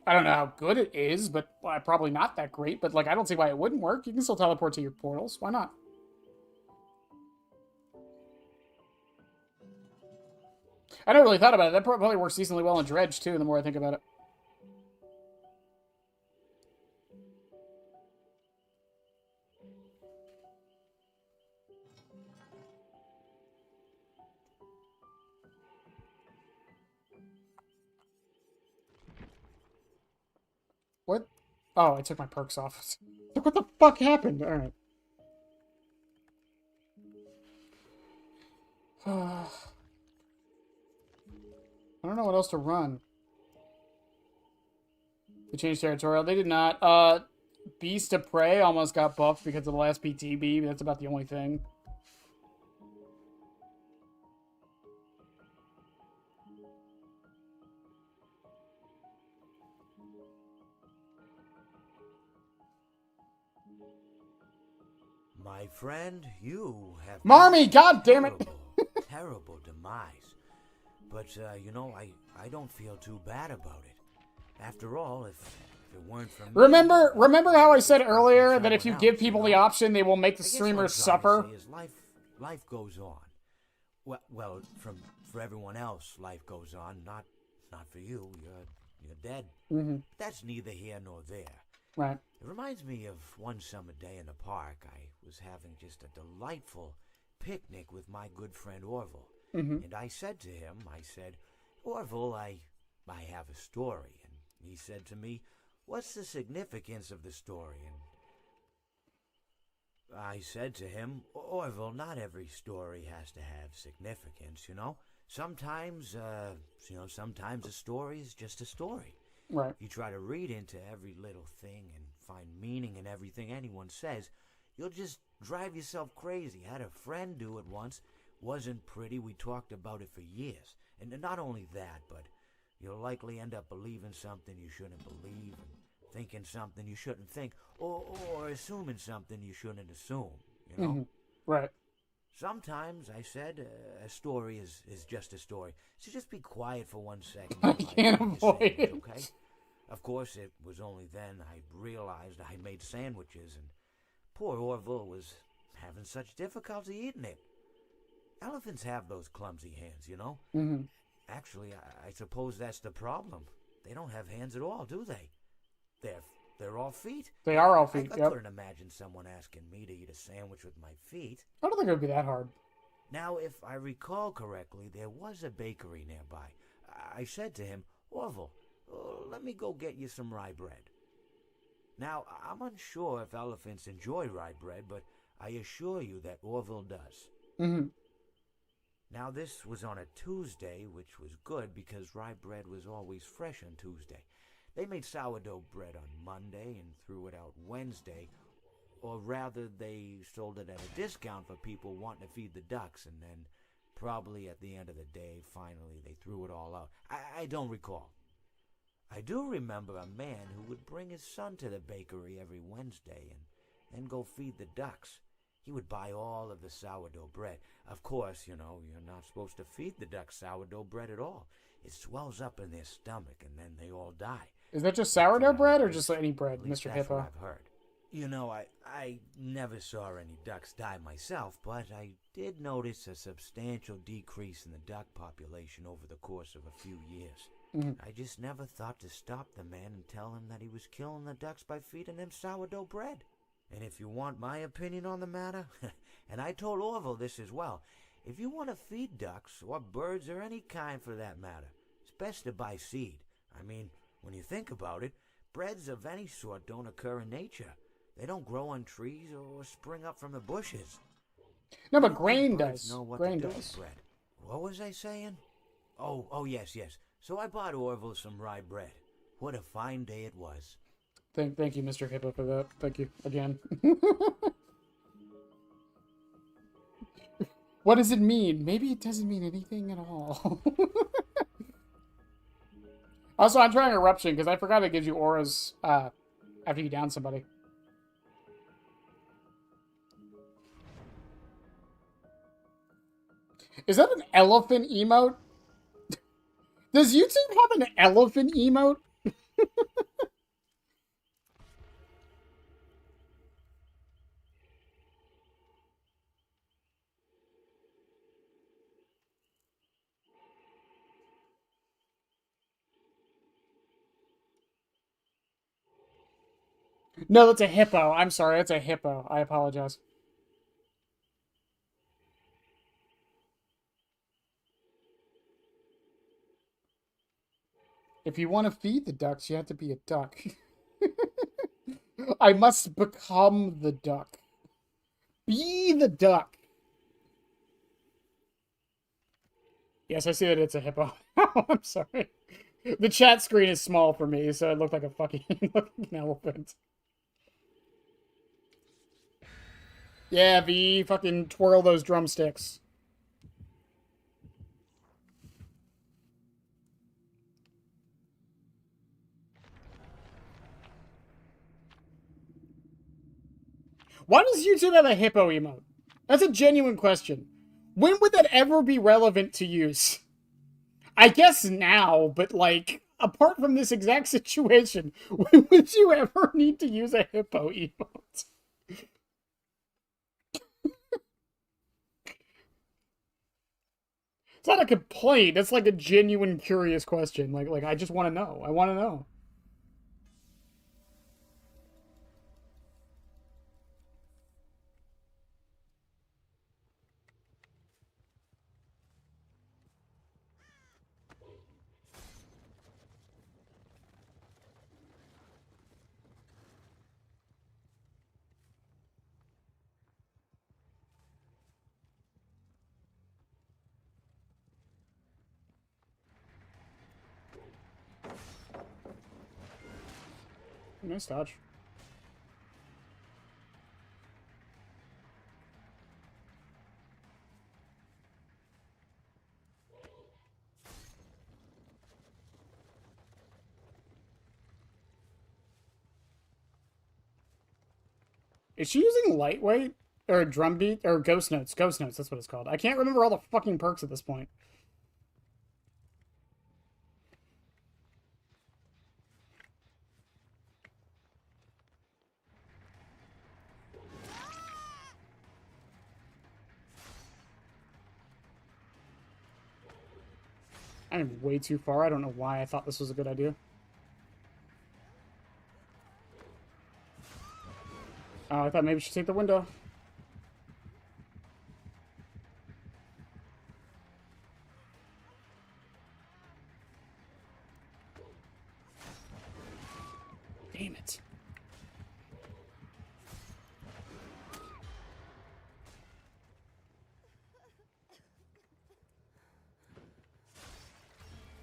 I don't know how good it is, but probably not that great. But like, I don't see why it wouldn't work. You can still teleport to your portals. Why not? I never really thought about it. That probably works decently well in Dredge too. The more I think about it. What? Oh, I took my perks off. What the fuck happened? Alright. I don't know what else to run. They changed territorial. They did not. Beast of Prey almost got buffed because of the last PTB. That's about the only thing. My friend, you have... Marmy, god damn it! Terrible demise. But, you know, I don't feel too bad about it. After all, if it weren't for me... Remember how I said earlier that if you give people the option, they will make the streamers suffer? Life goes on. Well, for everyone else, life goes on. Not for you. You're dead. Mm-hmm. That's neither here nor there. Right. It reminds me of one summer day in the park. I was having just a delightful picnic with my good friend Orville. Mm-hmm. And I said to him, Orville, I have a story. And he said to me, what's the significance of the story? And I said to him, Orville, not every story has to have significance, you know? Sometimes a story is just a story. Right. If you try to read into every little thing and find meaning in everything anyone says, you'll just drive yourself crazy. I had a friend do it once. Wasn't pretty. We talked about it for years. And not only that, but you'll likely end up believing something you shouldn't believe, and thinking something you shouldn't think, or assuming something you shouldn't assume, you know? Mm-hmm. Right. Sometimes, I said, a story is just a story. So just be quiet for 1 second I while I can't eat your avoid sandwich, it. okay? Of course, it was only then I realized I made sandwiches, and poor Orville was having such difficulty eating it. Elephants have those clumsy hands, you know? Mm-hmm. Actually, I suppose that's the problem. They don't have hands at all, do they? They're all feet. They are all I feet, yep. couldn't imagine someone asking me to eat a sandwich with my feet. I don't think it would be that hard. Now, if I recall correctly, there was a bakery nearby. I said to him, Orville, let me go get you some rye bread. Now, I'm unsure if elephants enjoy rye bread, but I assure you that Orville does. Mm-hmm. Now, this was on a Tuesday, which was good because rye bread was always fresh on Tuesday. They made sourdough bread on Monday and threw it out Wednesday, or rather, they sold it at a discount for people wanting to feed the ducks, and then probably at the end of the day, finally, they threw it all out. I don't recall. I do remember a man who would bring his son to the bakery every Wednesday and then go feed the ducks. He would buy all of the sourdough bread. Of course, you know, you're not supposed to feed the ducks sourdough bread at all. It swells up in their stomach and then they all die. Is that just sourdough bread or At just least- any bread, at least Mr. that's what Hippo? I've heard. You know, I never saw any ducks die myself, but I did notice a substantial decrease in the duck population over the course of a few years. Mm-hmm. I just never thought to stop the man and tell him that he was killing the ducks by feeding them sourdough bread. And if you want my opinion on the matter, and I told Orville this as well, if you want to feed ducks, or birds, or any kind for that matter, it's best to buy seed. I mean, when you think about it, breads of any sort don't occur in nature. They don't grow on trees or spring up from the bushes. No, I but don't grain think birds does. know what Grain to do with does. bread. What was I saying? Oh, yes. So I bought Orville some rye bread. What a fine day it was. Thank you, Mr. Hippo, for that. Thank you again. What does it mean? Maybe it doesn't mean anything at all. Also, I'm trying eruption because I forgot it gives you auras after you down somebody. Is that an elephant emote? Does YouTube have an elephant emote? No, that's a hippo. I'm sorry, that's a hippo. I apologize. If you want to feed the ducks, you have to be a duck. I must become the duck. Be the duck. Yes, I see that it's a hippo. I'm sorry. The chat screen is small for me, so it looked like a fucking elephant. Yeah, V, fucking twirl those drumsticks. Why does YouTube have a hippo emote? That's a genuine question. When would that ever be relevant to use? I guess now, but like, apart from this exact situation, when would you ever need to use a hippo emote? It's not a complaint. That's like a genuine, curious question. Like I just want to know. I want to know. Nice dodge. Is she using lightweight? Or drum beat? Or ghost notes? Ghost notes, that's what it's called. I can't remember all the fucking perks at this point. I am way too far. I don't know why I thought this was a good idea. Oh, I thought maybe she should take the window. Damn it.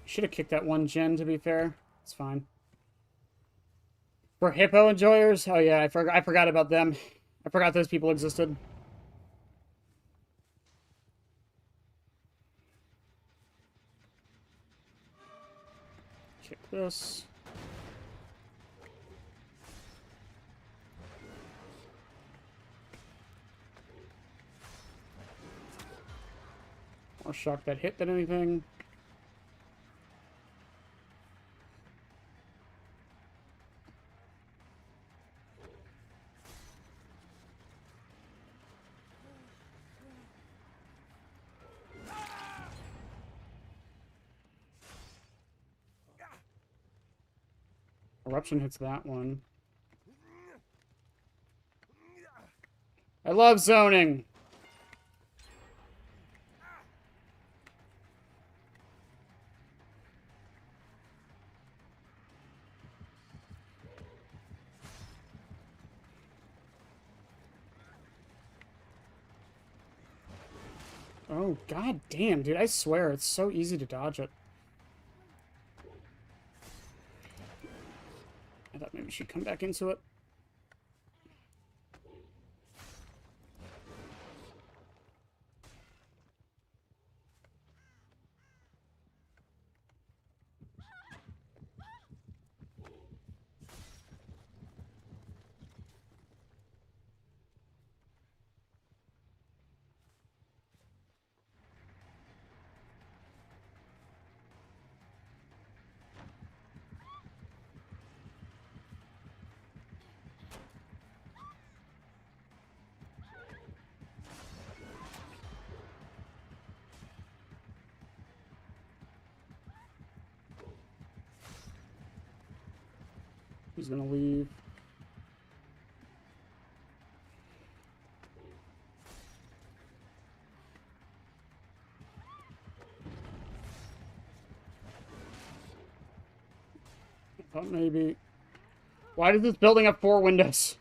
Should have kicked that one gen, to be fair. It's fine. For hippo enjoyers? Oh yeah, I forgot about them. I forgot those people existed. Kick this. More shock that hit than anything. Eruption hits that one. I love zoning. Oh, god damn, dude. I swear, it's so easy to dodge it. I thought maybe she'd come back into it. He's gonna leave. I thought maybe... Why does this building have 4 windows?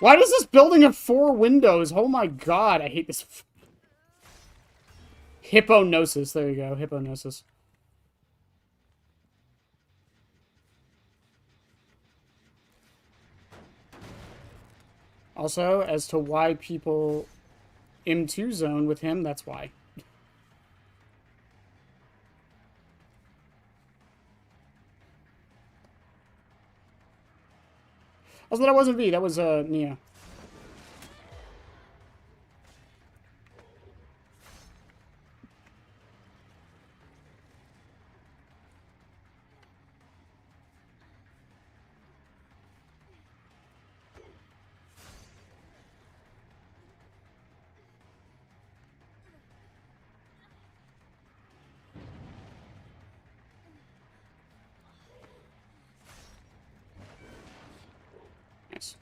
Why does this building have 4 windows? Oh my god, I hate this. Hypnosis, there you go, hypnosis. Also, as to why people M2 zone with him, that's why. Also, that wasn't V, that was Nia. Nice.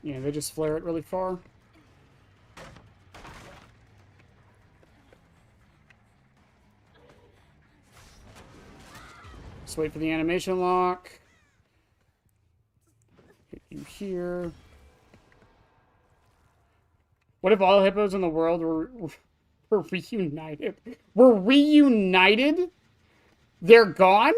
Yeah, they just flare it really far. Let's wait for the animation lock. Hit you here. What if all hippos in the world were reunited? We're reunited? They're gone?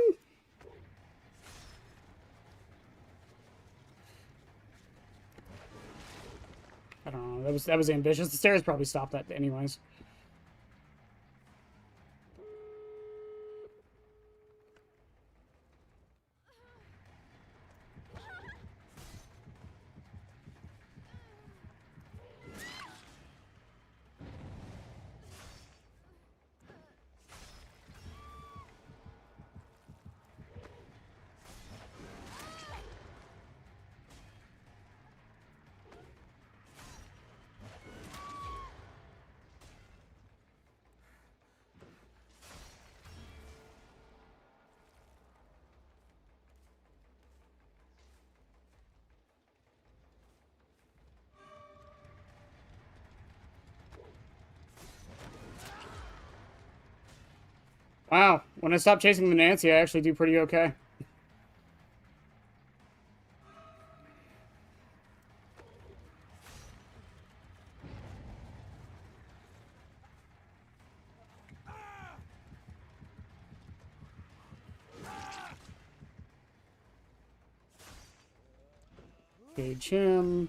I don't know. That was ambitious. The stairs probably stopped that anyways. Wow, when I stop chasing the Nancy, I actually do pretty okay. Gauge him.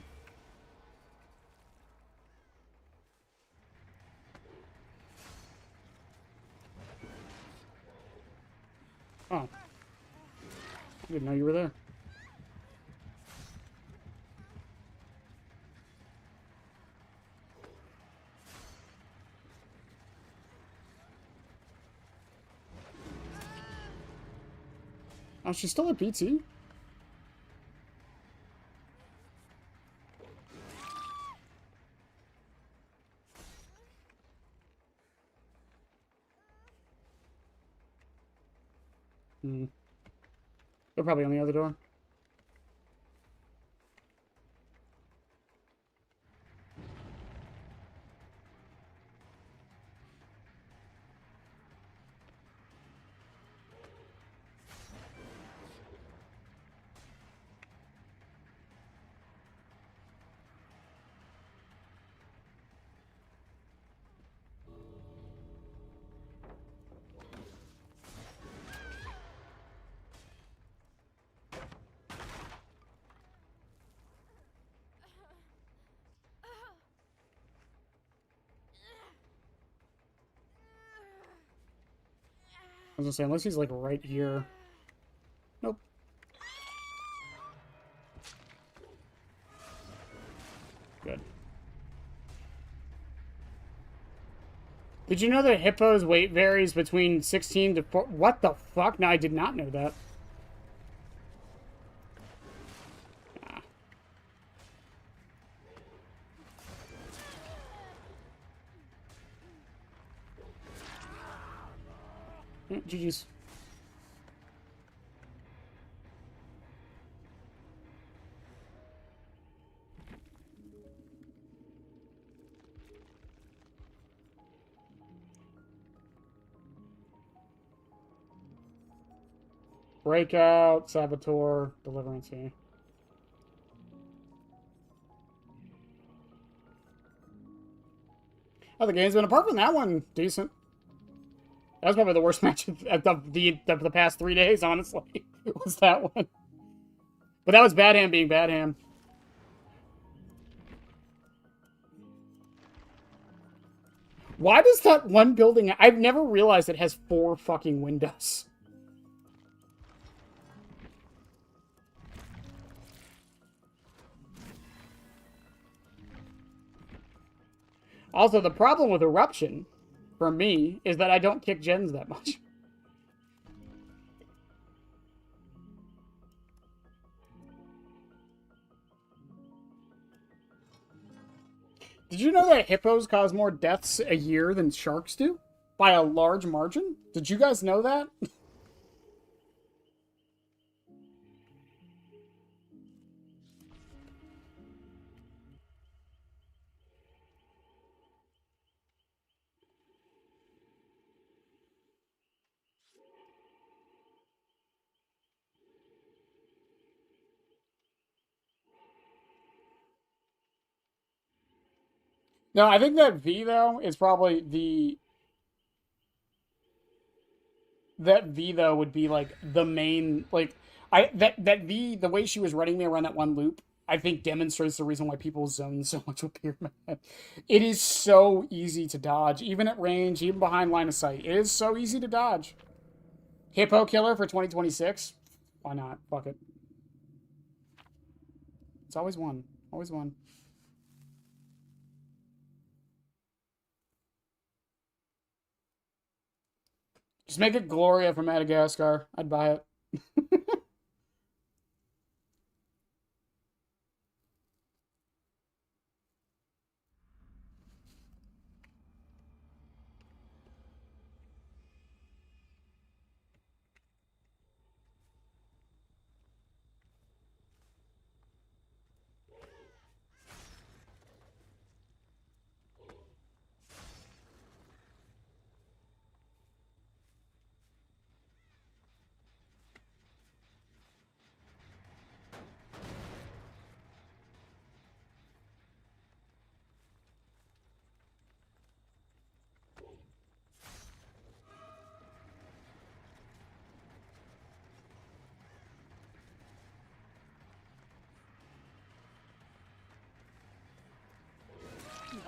Oh. I didn't know you were there. Oh, she's still at BT? Hmm. They're probably on the other door. I was gonna say, unless he's like right here. Nope. Good. Did you know that hippo's weight varies between 16 to 4? What the fuck? No, I did not know that. Ah. GG's. Breakout, Saboteur, Deliverance here. Oh, the game's been, apart from that one, decent. That was probably the worst match of the past 3 days, honestly. Was that one. But that was Bad Ham being Bad Ham. Why does that one building... I've never realized it has 4 fucking windows. Also, the problem with Eruption, for me, is that I don't kick gens that much. Did you know that hippos cause more deaths a year than sharks do? By a large margin? Did you guys know that? No, I think that V though is probably the that V though would be like the main like I that V the way she was running me around that one loop I think demonstrates the reason why people zone so much with Pyramid. It is so easy to dodge, even at range, even behind line of sight. It is so easy to dodge. Hippo Killer for 2026? Why not? Fuck it. It's always one. Always one. Just make it Gloria from Madagascar. I'd buy it.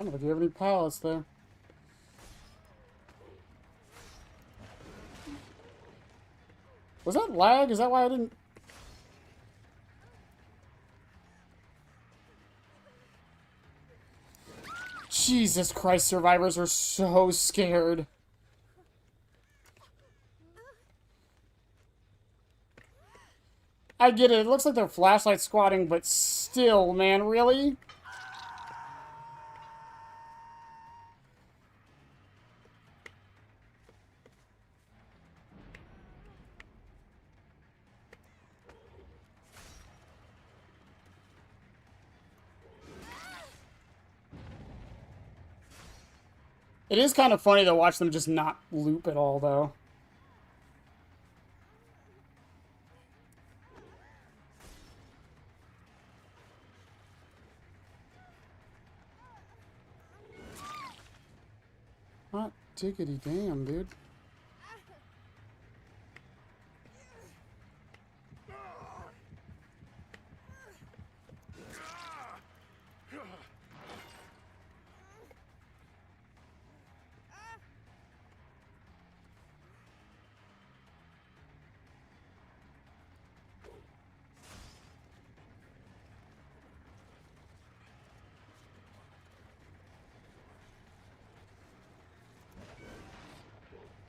I don't know if you have any pallets there. Was that lag? Is that why I didn't... Jesus Christ, survivors are so scared. I get it. It looks like they're flashlight squatting, but still, man, really? It is kind of funny to watch them just not loop at all, though. Hot diggity damn, dude.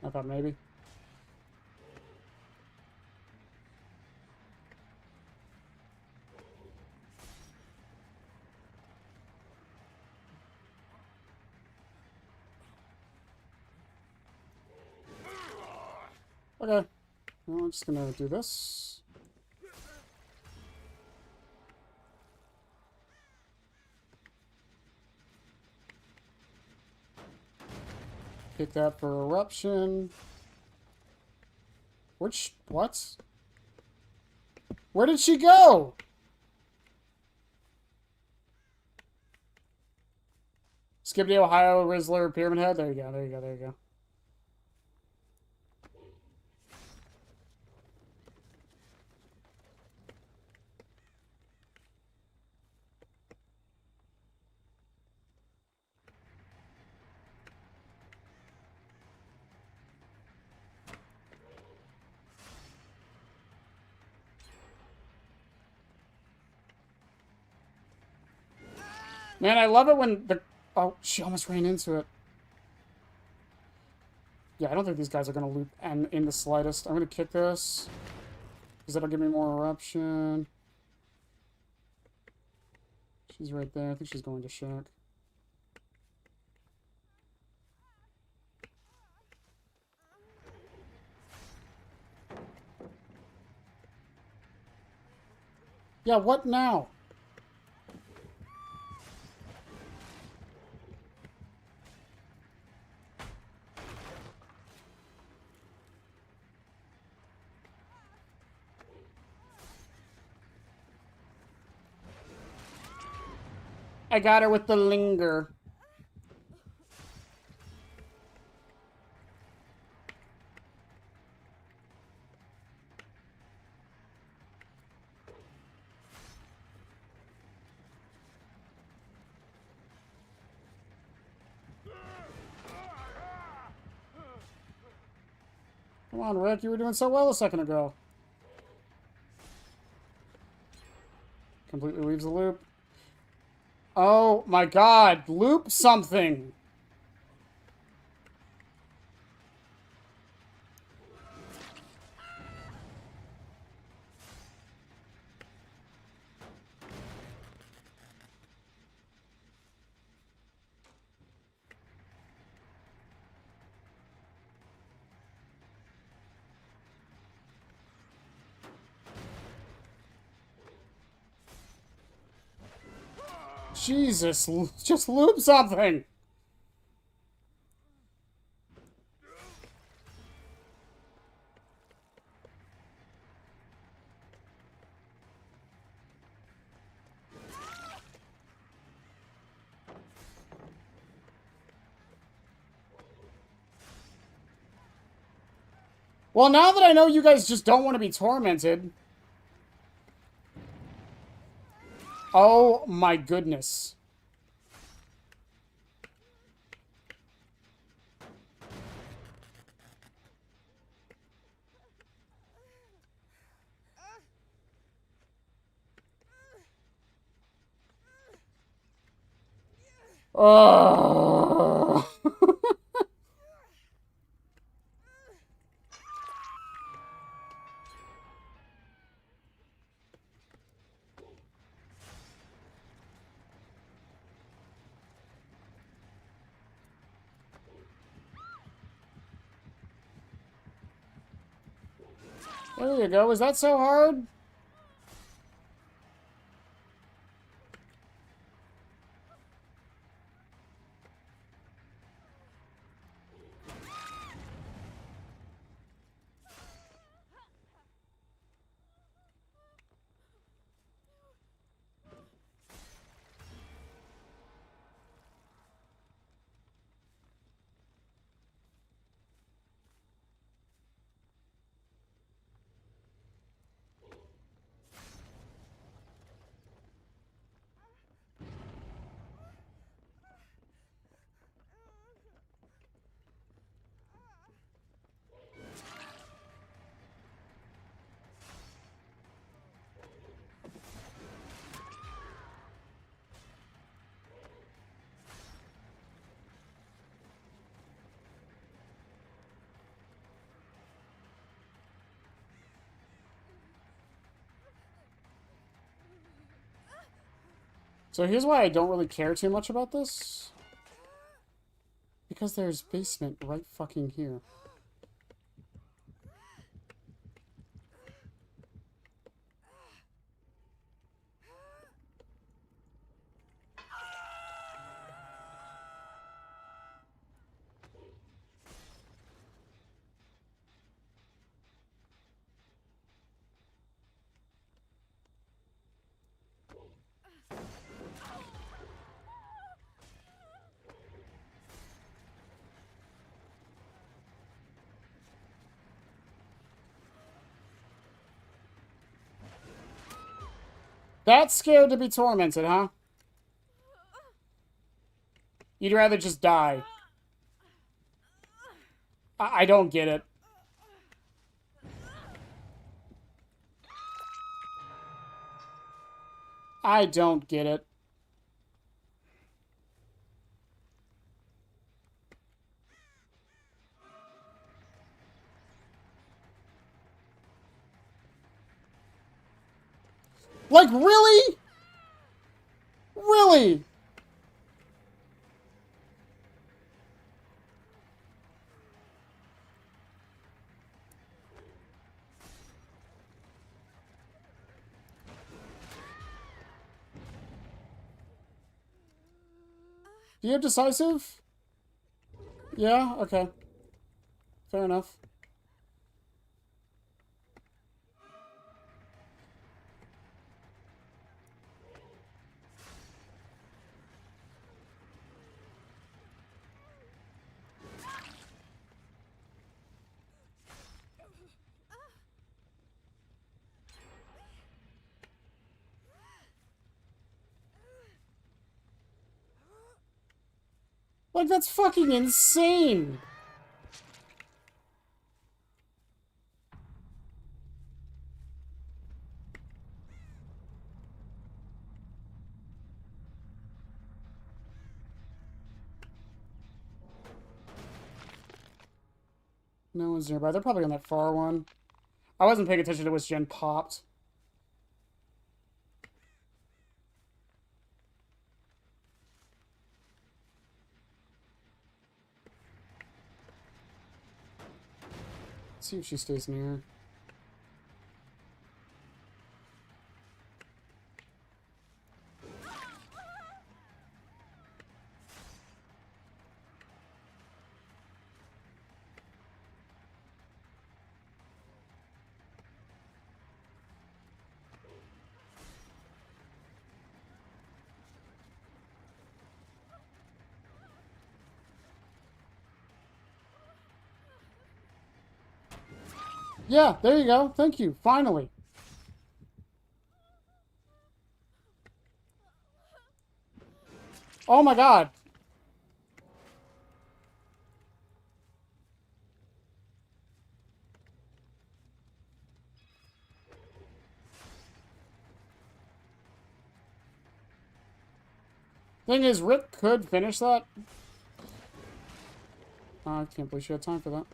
I thought maybe. Okay. Well, I'm just gonna do this. Pick that for eruption. Which... what? Where did she go? Skippity, Ohio, Rizzler, Pyramid Head. There you go, there you go, there you go. Man, I love it when the... oh, she almost ran into it. Yeah, I don't think these guys are going to loop and in the slightest. I'm going to kick this. Because that'll give me more eruption. She's right there. I think she's going to shack. Yeah, what now? I got her with the linger. Come on, Rick. You were doing so well a second ago. Completely leaves the loop. Oh my god. Loop something. Jesus, just loop something. Well, now that I know you guys just don't want to be tormented. Oh my goodness. Oh. There you go. Is that so hard? So here's why I don't really care too much about this. Because there's basement right fucking here. That's scared to be tormented, huh? You'd rather just die. I don't get it. I don't get it. Like, really? Really? Do you have decisive? Yeah? Okay. Fair enough. Like, that's fucking insane. No one's nearby. They're probably on that far one. I wasn't paying attention to which gen popped. Let's see if she stays near. Yeah, there you go. Thank you. Finally. Oh my god. Thing is, Rick could finish that. I can't believe she had time for that.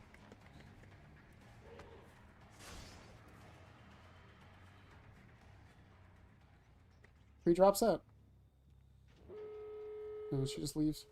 Pre-drop set. No, she just leaves.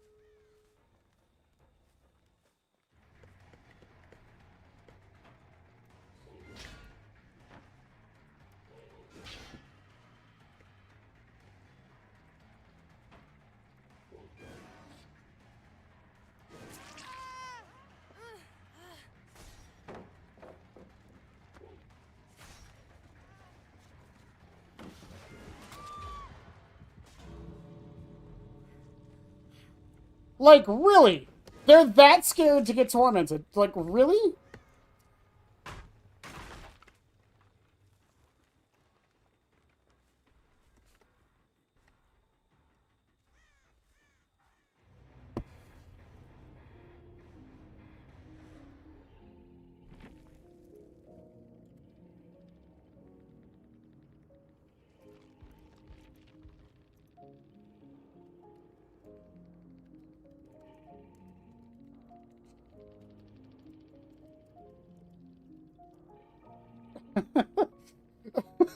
Like, really? They're that scared to get tormented. Like, really?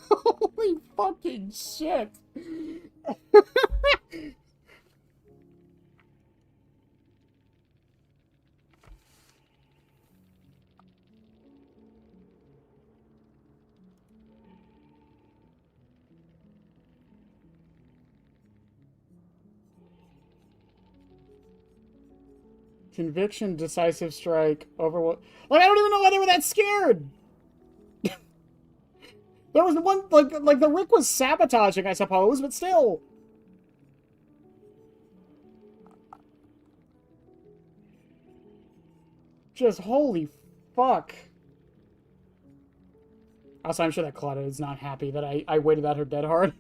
Holy fucking shit. Conviction, decisive strike, overload. Like, I don't even know why they were that scared. There was one, like the Rick was sabotaging, I suppose, but still. Just holy fuck. Also, I'm sure that Claudia is not happy that I waited out her dead hard.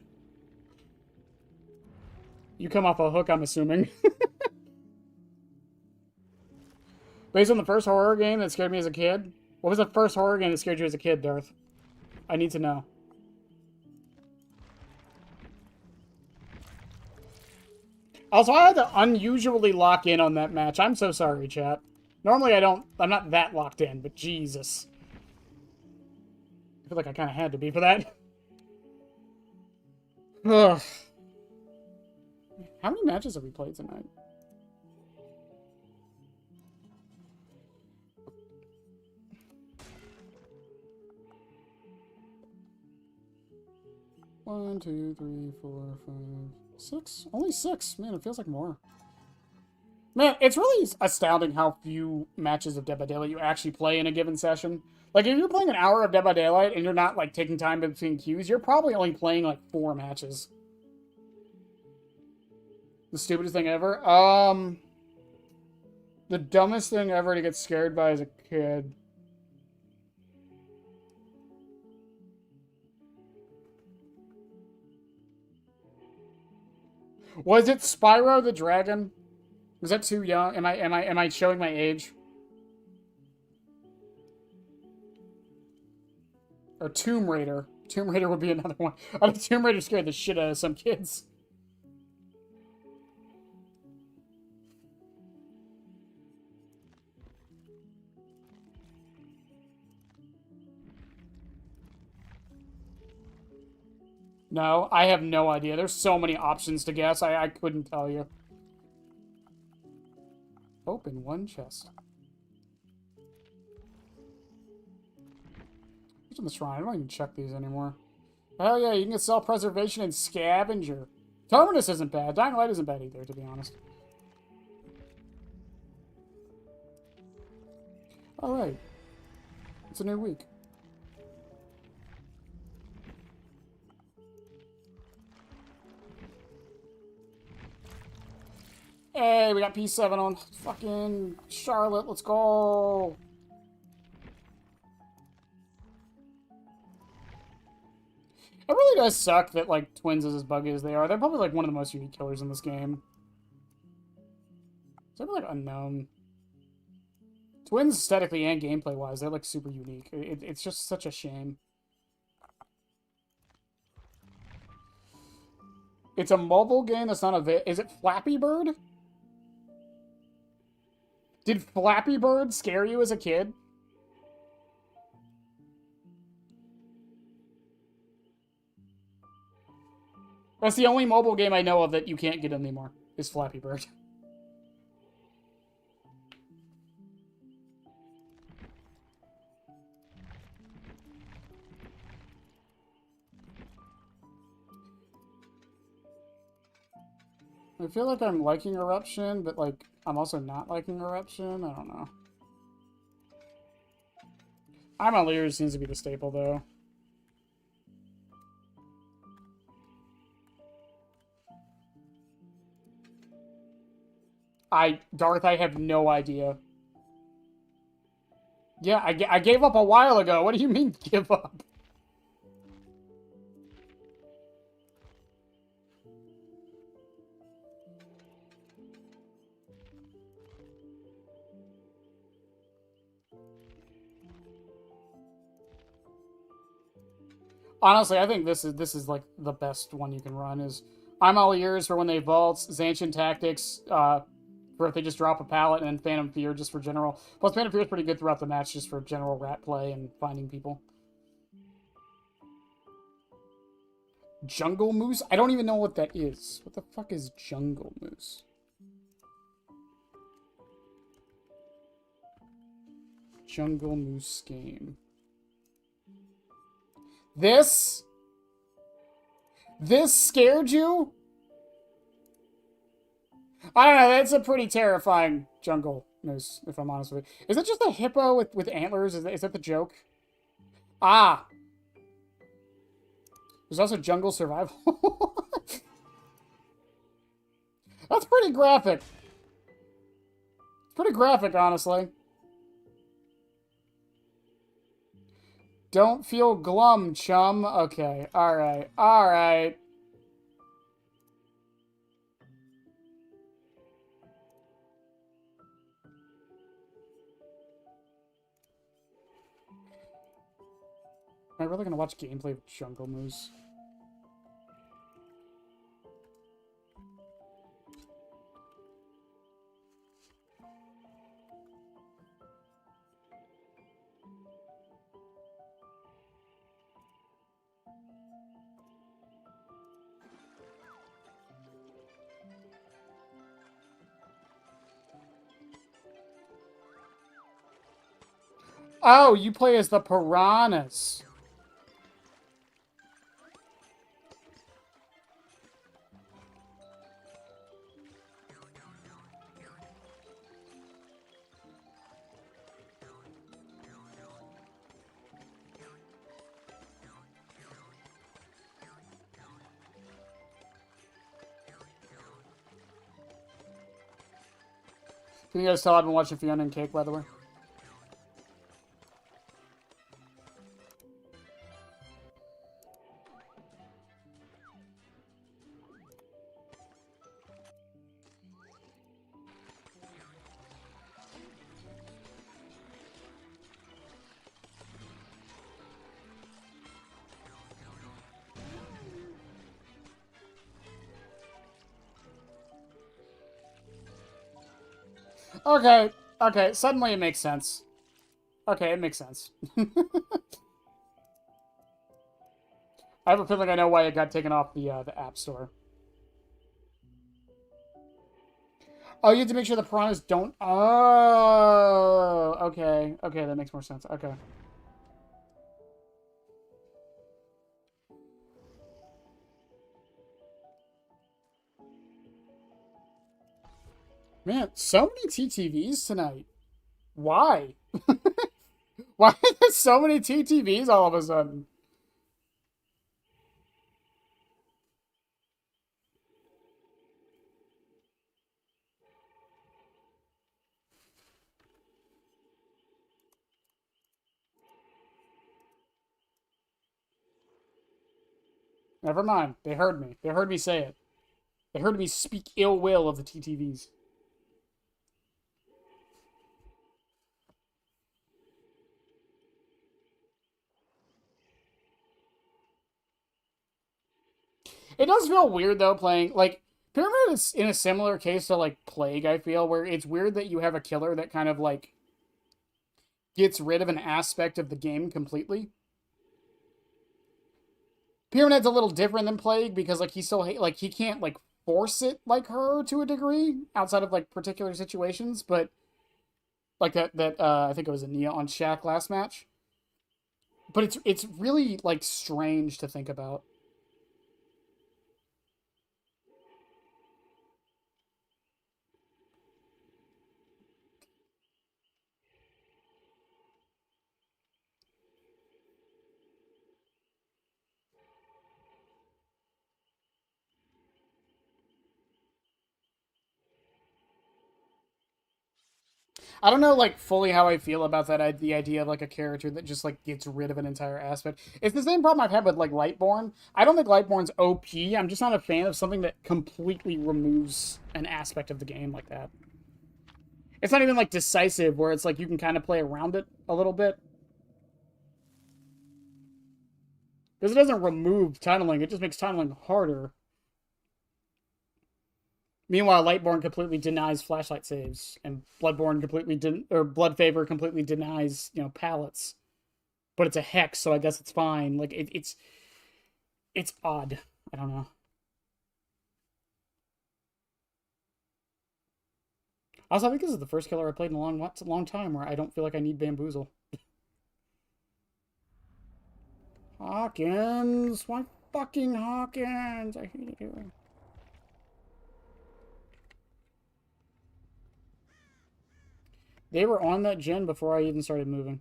You come off a hook, I'm assuming. Based on the first horror game that scared me as a kid? What was the first horror game that scared you as a kid, Darth? I need to know. Also, I had to unusually lock in on that match. I'm so sorry, chat. Normally I'm not that locked in, but Jesus. I feel like I kind of had to be for that. Ugh. How many matches have we played tonight? One, two, three, four, five, six. Only six. Man, it feels like more. Man, it's really astounding how few matches of Dead by Daylight you actually play in a given session. Like, if you're playing an hour of Dead by Daylight and you're not, like, taking time between queues, you're probably only playing, like, 4 matches. The stupidest thing ever? The dumbest thing ever to get scared by as a kid. Was it Spyro the Dragon? Was that too young? Am I showing my age? Or Tomb Raider. Tomb Raider would be another one. I think Tomb Raider scared the shit out of some kids. No, I have no idea. There's so many options to guess. I couldn't tell you. Open one chest. What's in the shrine? I don't even check these anymore. Hell yeah, you can get self-preservation and scavenger. Terminus isn't bad. Dying Light isn't bad either, to be honest. Alright. It's a new week. Hey, we got P7 on fucking Charlotte. Let's go. It really does suck that, like, Twins is as buggy as they are. They're probably, like, one of the most unique killers in this game. They're, like, unknown. Twins, aesthetically and gameplay-wise, they're, like, super unique. It's just such a shame. It's a mobile game that's not a... Is it Flappy Bird? Did Flappy Bird scare you as a kid? That's the only mobile game I know of that you can't get anymore, is Flappy Bird. I feel like I'm liking Eruption, but, like, I'm also not liking Eruption. I don't know. I'm on Lear seems to be the staple, though. Darth, I have no idea. Yeah, I gave up a while ago. What do you mean, give up? Honestly, I think this is like the best one you can run. Is I'm all ears for when they vault, Zancian Tactics for if they just drop a pallet, and then Phantom Fear just for general. Plus, Phantom Fear is pretty good throughout the match just for general rat play and finding people. Jungle Moose? I don't even know what that is. What the fuck is Jungle Moose? Jungle Moose game. This scared you? I don't know, that's a pretty terrifying Jungle Moose, if I'm honest with you. Is it just a hippo with antlers? Is that the joke? Ah! There's also Jungle Survival. That's pretty graphic. It's pretty graphic, honestly. Don't feel glum, chum. Okay, alright, alright. Am I really gonna watch gameplay of Jungle Moose? Oh, you play as the piranhas. Can you guys tell I've been watching Fiona and Cake, by the way? Okay, okay, suddenly it makes sense. Okay, it makes sense. I have a feeling I know why it got taken off the App Store. Oh, you have to make sure the piranhas don't... Oh, okay. Okay, that makes more sense. Okay. Man, so many TTVs tonight. Why? Why are there so many TTVs all of a sudden? Never mind. They heard me. They heard me say it. They heard me speak ill will of the TTVs. It does feel weird though playing like Pyramid is in a similar case to like Plague. I feel where it's weird that you have a killer that kind of like gets rid of an aspect of the game completely. Pyramid's a little different than Plague because like he still like he can't like force it like her to a degree outside of like particular situations, but like that I think it was Ania on Shaq last match. But it's really like strange to think about. I don't know like fully how I feel about that the idea of like a character that just like gets rid of an entire aspect. It's the same problem I've had with like Lightborn. I don't think Lightborn's OP. I'm just not a fan of something that completely removes an aspect of the game like that. It's not even like decisive where it's like you can kind of play around it a little bit. Because it doesn't remove tunneling, it just makes tunneling harder. Meanwhile, Lightborn completely denies flashlight saves, and Bloodborne completely or Blood Favor completely denies pallets. But it's a hex, so I guess it's fine. Like it's odd. I don't know. Also, I think this is the first killer I played in a long time where I don't feel like I need Bamboozle. Hawkins, why fucking Hawkins? I hate you. They were on that gen before I even started moving.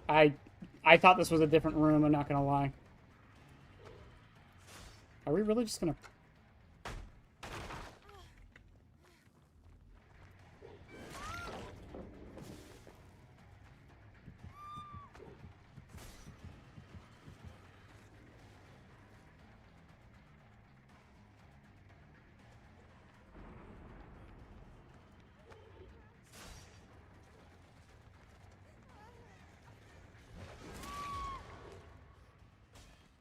I I thought this was a different room, I'm not gonna lie. Are we really just gonna...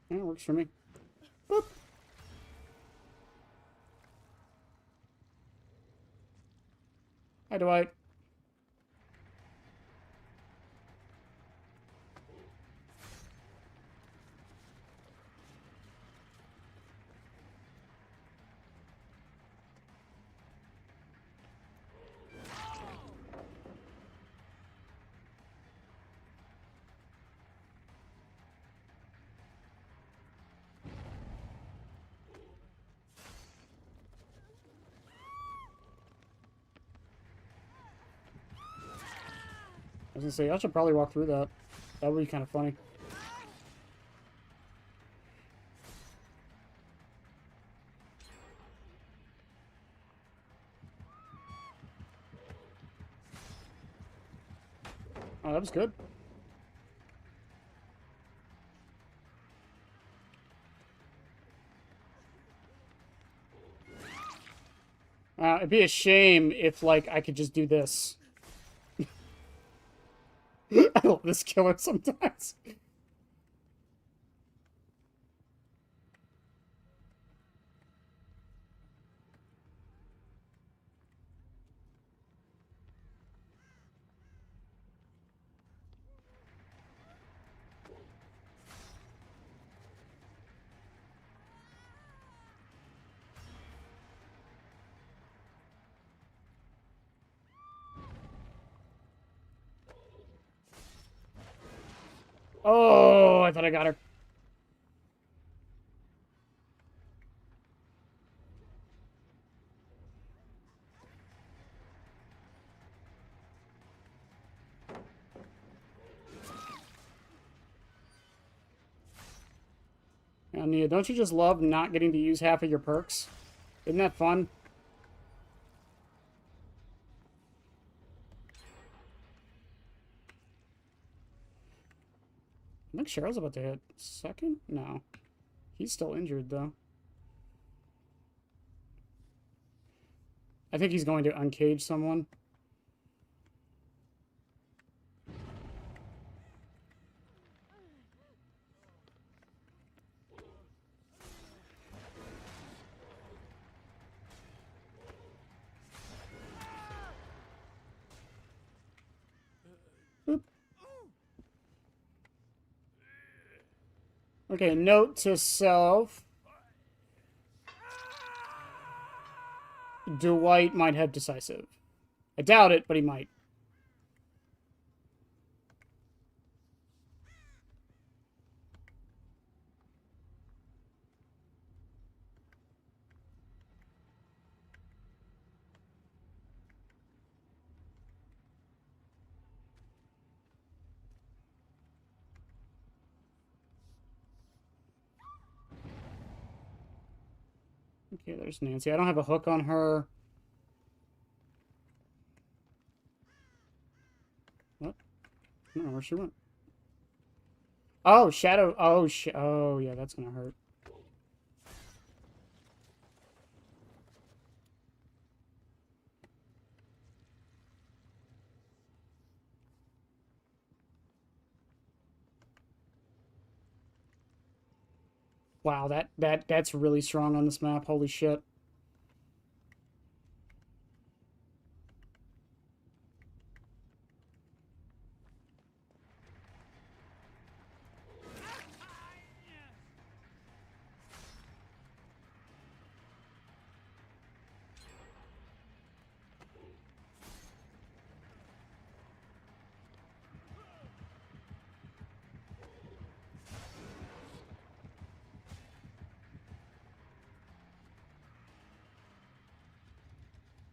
Yeah, it works for me. Boop. Hi, Dwight. I was gonna say, I should probably walk through that. That would be kind of funny. Oh, that was good. It'd be a shame if, like, I could just do this. I love this killer sometimes. Oh, I thought I got her. Now, Nia, don't you just love not getting to use half of your perks? Isn't that fun? I think Cheryl's about to hit second? No. He's still injured, though. I think he's going to uncage someone. Boop. Okay, note to self. Dwight might have decisive. I doubt it, but he might. Okay, there's Nancy. I don't have a hook on her. What? I don't know where she went. Oh, Shadow. Oh, oh, yeah, that's gonna hurt. Wow, that's really strong on this map. Holy shit.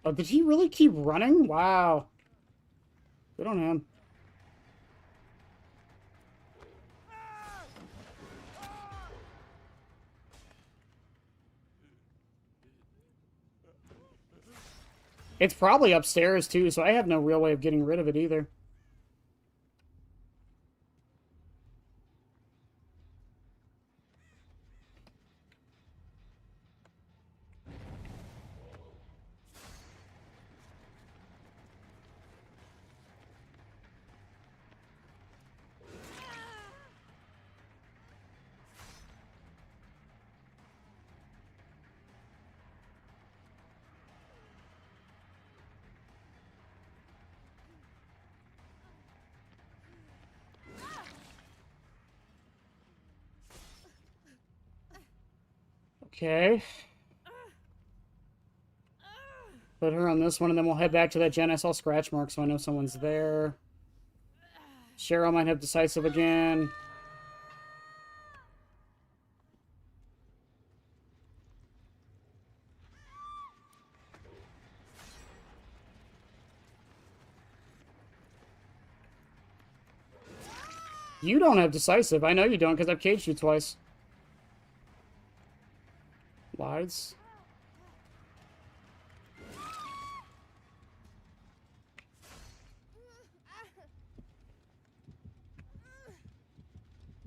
Oh, did he really keep running? Wow. Good on him. It's probably upstairs, too, so I have no real way of getting rid of it either. Okay. Put her on this one, and then we'll head back to that gen. I saw scratch marks, so I know someone's there. Cheryl might have decisive again. You don't have decisive. I know you don't, because I've caged you twice. Lies.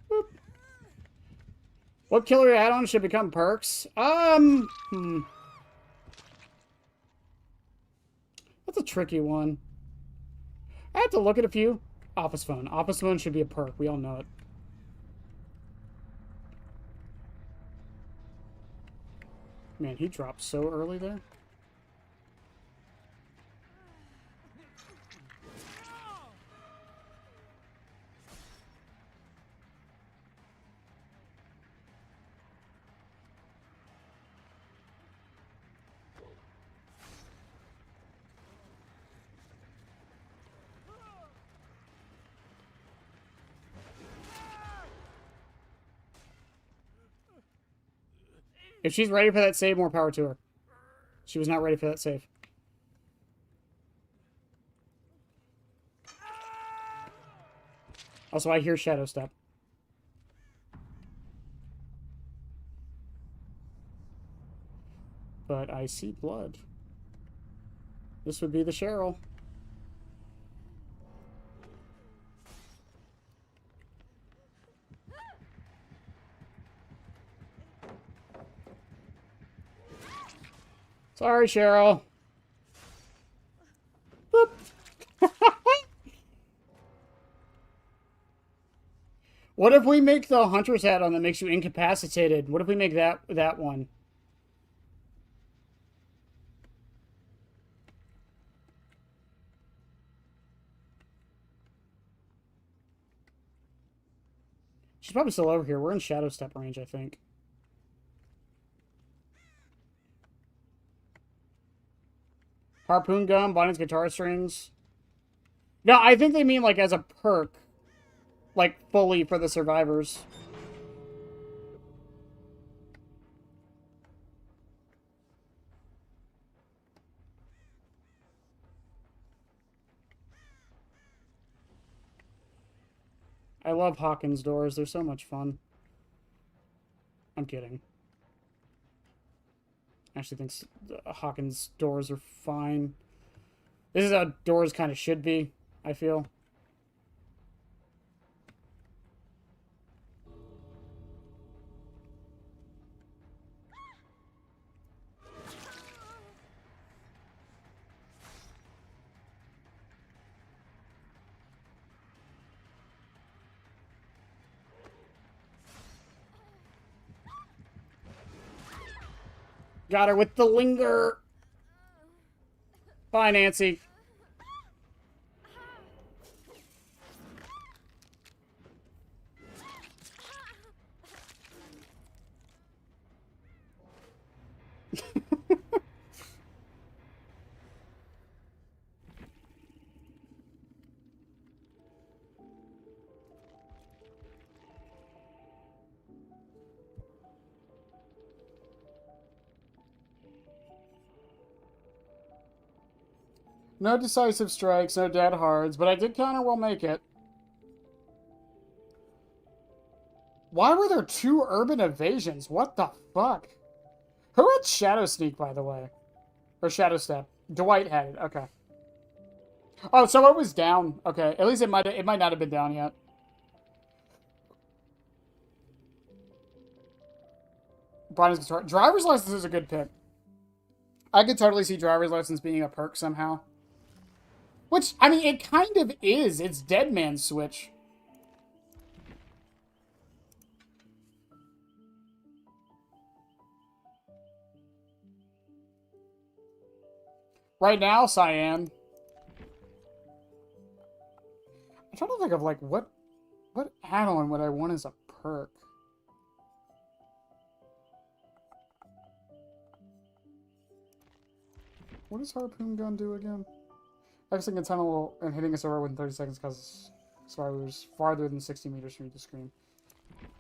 Boop. What killer add-on should become perks? That's a tricky one. I have to look at a few. Office phone. Office phone should be a perk. We all know it. Man, he dropped so early there. If she's ready for that save, more power to her. She was not ready for that save. Also, I hear Shadow Step. But I see blood. This would be the Cheryl. Sorry, Cheryl. Boop. What if we make the hunter's hat on that makes you incapacitated? What if we make that one? She's probably still over here. We're in Shadow Step range, I think. Harpoon gun, Bonnie's guitar strings. No, I think they mean like as a perk. Like fully for the survivors. I love Hawkins doors. They're so much fun. I'm kidding. I actually think Hawkins doors are fine. This is how doors kind of should be, I feel. Got her with the linger. Bye, Nancy. No decisive strikes, no dead hards, but I did counter will make it. Why were there 2 urban evasions? What the fuck? Who had Shadow Sneak, by the way? Or Shadow Step? Dwight had it, okay. Oh, so it was down. Okay, at least it might not have been down yet. Brian's guitar. Driver's license is a good pick. I could totally see driver's license being a perk somehow. Which, I mean, it kind of is. It's Dead Man's Switch. Right now, Cyan. I'm trying to think of, like, what add-on would I want as a perk? What does Harpoon Gun do again? Exiting a tunnel and hitting a server within 30 seconds causes survivors farther than 60 meters from the screen.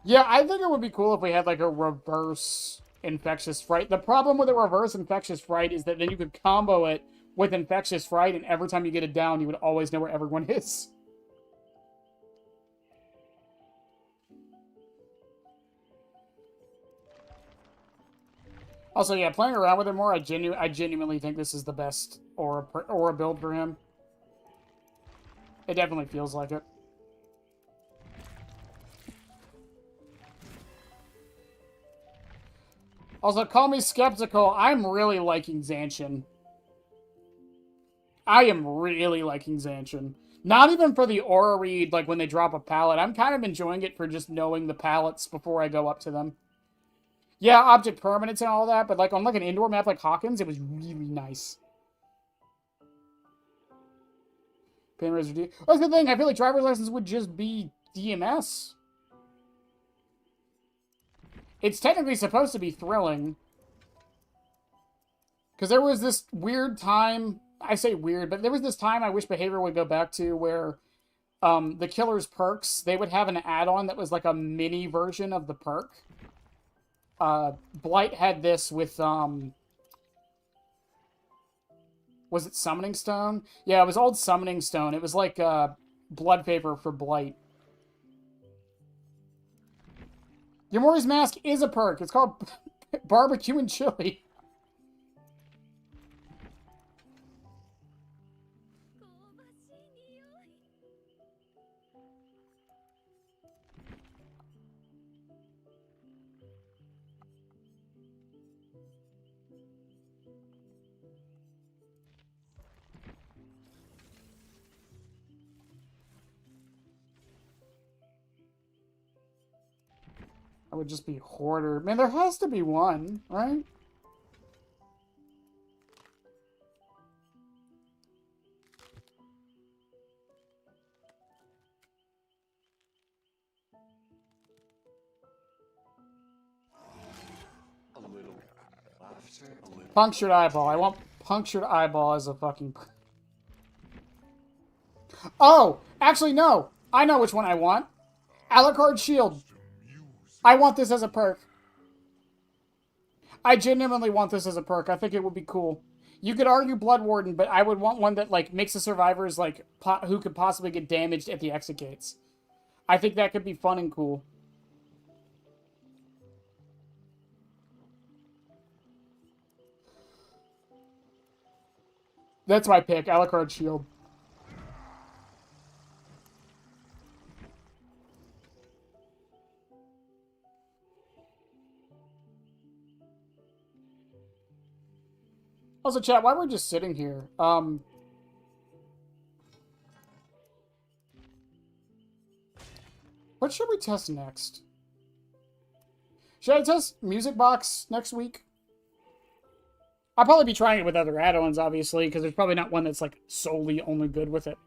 Yeah, I think it would be cool if we had, like, a reverse Infectious Fright. The problem with a reverse Infectious Fright is that then you could combo it with Infectious Fright, and every time you get it down, you would always know where everyone is. Also, yeah, playing around with it more, I genuinely think this is the best aura build for him. It definitely feels like it. Also, call me skeptical. I'm really liking Zancian. I am really liking Zancian. Not even for the aura read, like when they drop a pallet. I'm kind of enjoying it for just knowing the pallets before I go up to them. Yeah, object permanence and all that, but like on like an indoor map like Hawkins, it was really nice. Pain Razor D. That's the thing, I feel like driver's license would just be DMS. It's technically supposed to be thrilling. Because there was this weird time, I say weird, but there was this time I wish behavior would go back to where the killer's perks, they would have an add-on that was like a mini version of the perk. Blight had this with, was it Summoning Stone? Yeah, it was old Summoning Stone. It was like, blood paper for Blight. Yamori's Mask is a perk. It's called Barbecue and Chili. I would just be Hoarder. Man, there has to be one, right? Punctured eyeball. I want punctured eyeball as a fucking... Oh! Actually, no! I know which one I want. Alucard Shield. I want this as a perk. I genuinely want this as a perk. I think it would be cool. You could argue Blood Warden, but I would want one that, like, makes the survivors, like, who could possibly get damaged at the exit gates. I think that could be fun and cool. That's my pick, Alucard Shield. Also, chat, while we're just sitting here, what should we test next? Should I test Music Box next week? I'll probably be trying it with other add-ons, obviously, because there's probably not one that's, like, solely only good with it.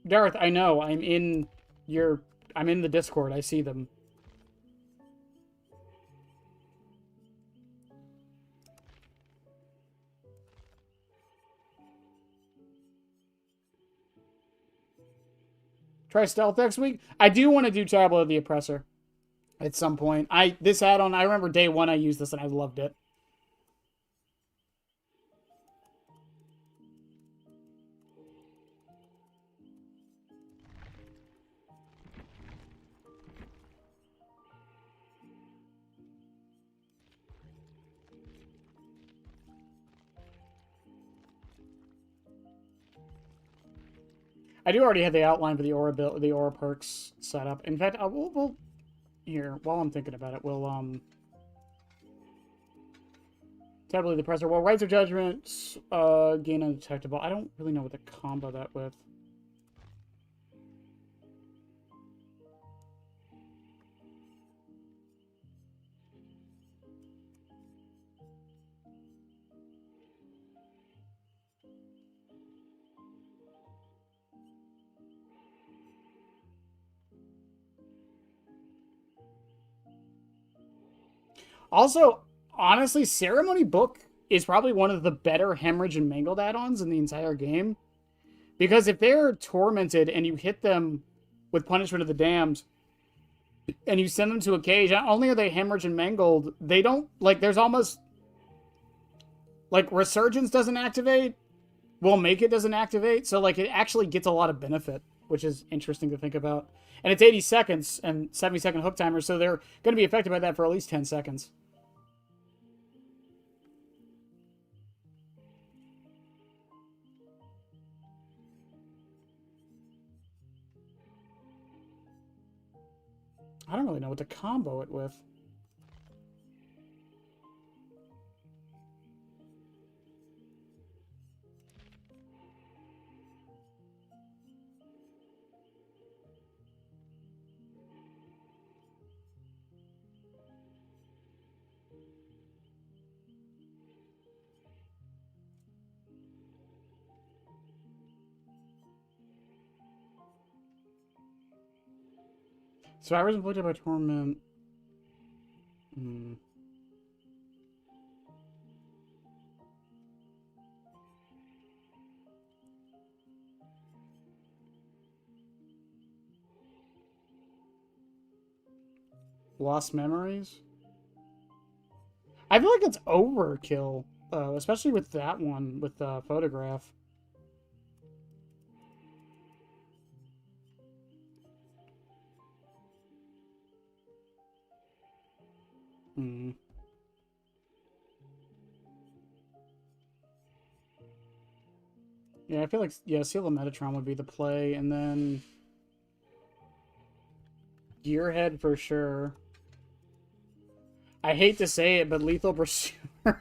Darth, I know. I'm in the Discord. I see them. Try stealth next week. I do want to do Tableau of the Oppressor at some point. This add-on, I remember day one I used this and I loved it. I do already have the outline for the aura perks set up. In fact, we'll here while I'm thinking about it, we'll Tableau of the Oppressor. Well, Rights of Judgment, gain undetectable. I don't really know what to combo that with. Also, honestly, Ceremony Book is probably one of the better Hemorrhage and Mangled add-ons in the entire game. Because if they're tormented and you hit them with Punishment of the Damned, and you send them to a cage, not only are they Hemorrhage and Mangled, they don't, like, there's almost, like, Resurgence doesn't activate, Will Make It doesn't activate, so, like, it actually gets a lot of benefit, which is interesting to think about. And it's 80 seconds and 70-second hook timer, so they're going to be affected by that for at least 10 seconds. I don't really know what to combo it with. Survivors inflicted by torment. Lost Memories? I feel like it's overkill, especially with that one, with the photograph. Hmm. Yeah, I feel like, yeah, Seal of Metatron would be the play, and then Gearhead for sure. I hate to say it, but Lethal Pursuer.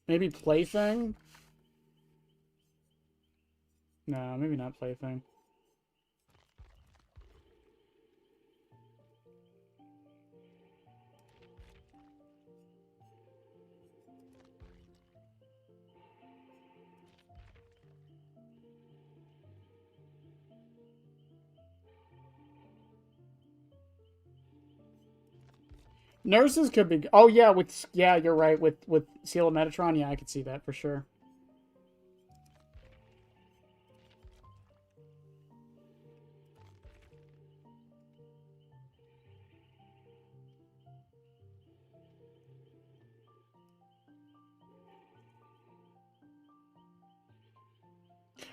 Maybe Plaything? No, maybe not Plaything. Nurses could be... Oh, yeah, with... Yeah, you're right. With Seal of Metatron, yeah, I could see that for sure.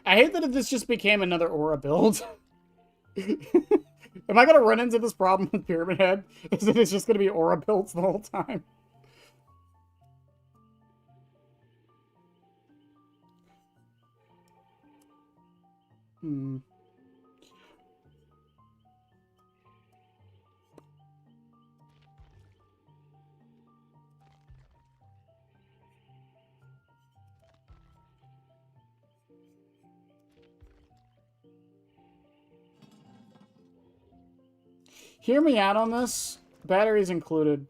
I hate that this just became another Aura build. Am I gonna run into this problem with Pyramid Head? Is it it's just gonna be Aura builds the whole time? Hmm. Hear me out on this. Batteries included.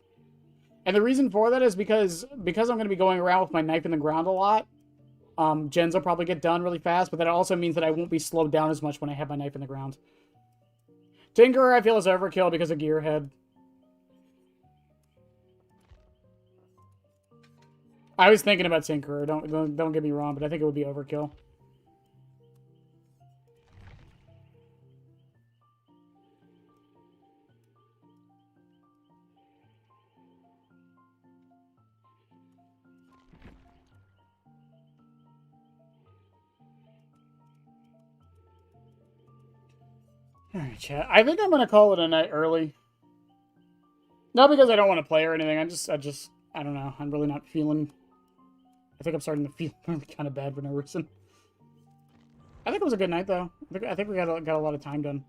And the reason for that is because I'm going to be going around with my knife in the ground a lot. Gens will probably get done really fast, but that also means that I won't be slowed down as much when I have my knife in the ground. Tinkerer, I feel, is overkill because of Gearhead. I was thinking about Tinkerer. Don't get me wrong, but I think it would be overkill. Alright, chat. I think I'm gonna call it a night early. Not because I don't want to play or anything. I don't know. I'm really not feeling... I think I'm starting to feel really kind of bad for no reason. I think it was a good night, though. I think we got a lot of time done.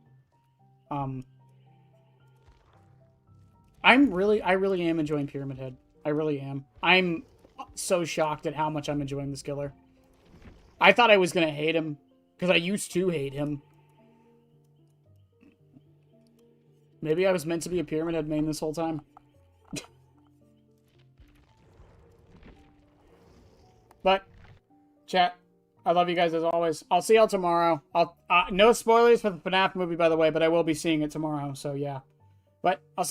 I really am enjoying Pyramid Head. I really am. I'm so shocked at how much I'm enjoying this killer. I thought I was gonna hate him, because I used to hate him. Maybe I was meant to be a Pyramid Head main this whole time. But, chat, I love you guys as always. I'll see y'all tomorrow. No spoilers for the FNAF movie, by the way, but I will be seeing it tomorrow, so yeah. But I'll see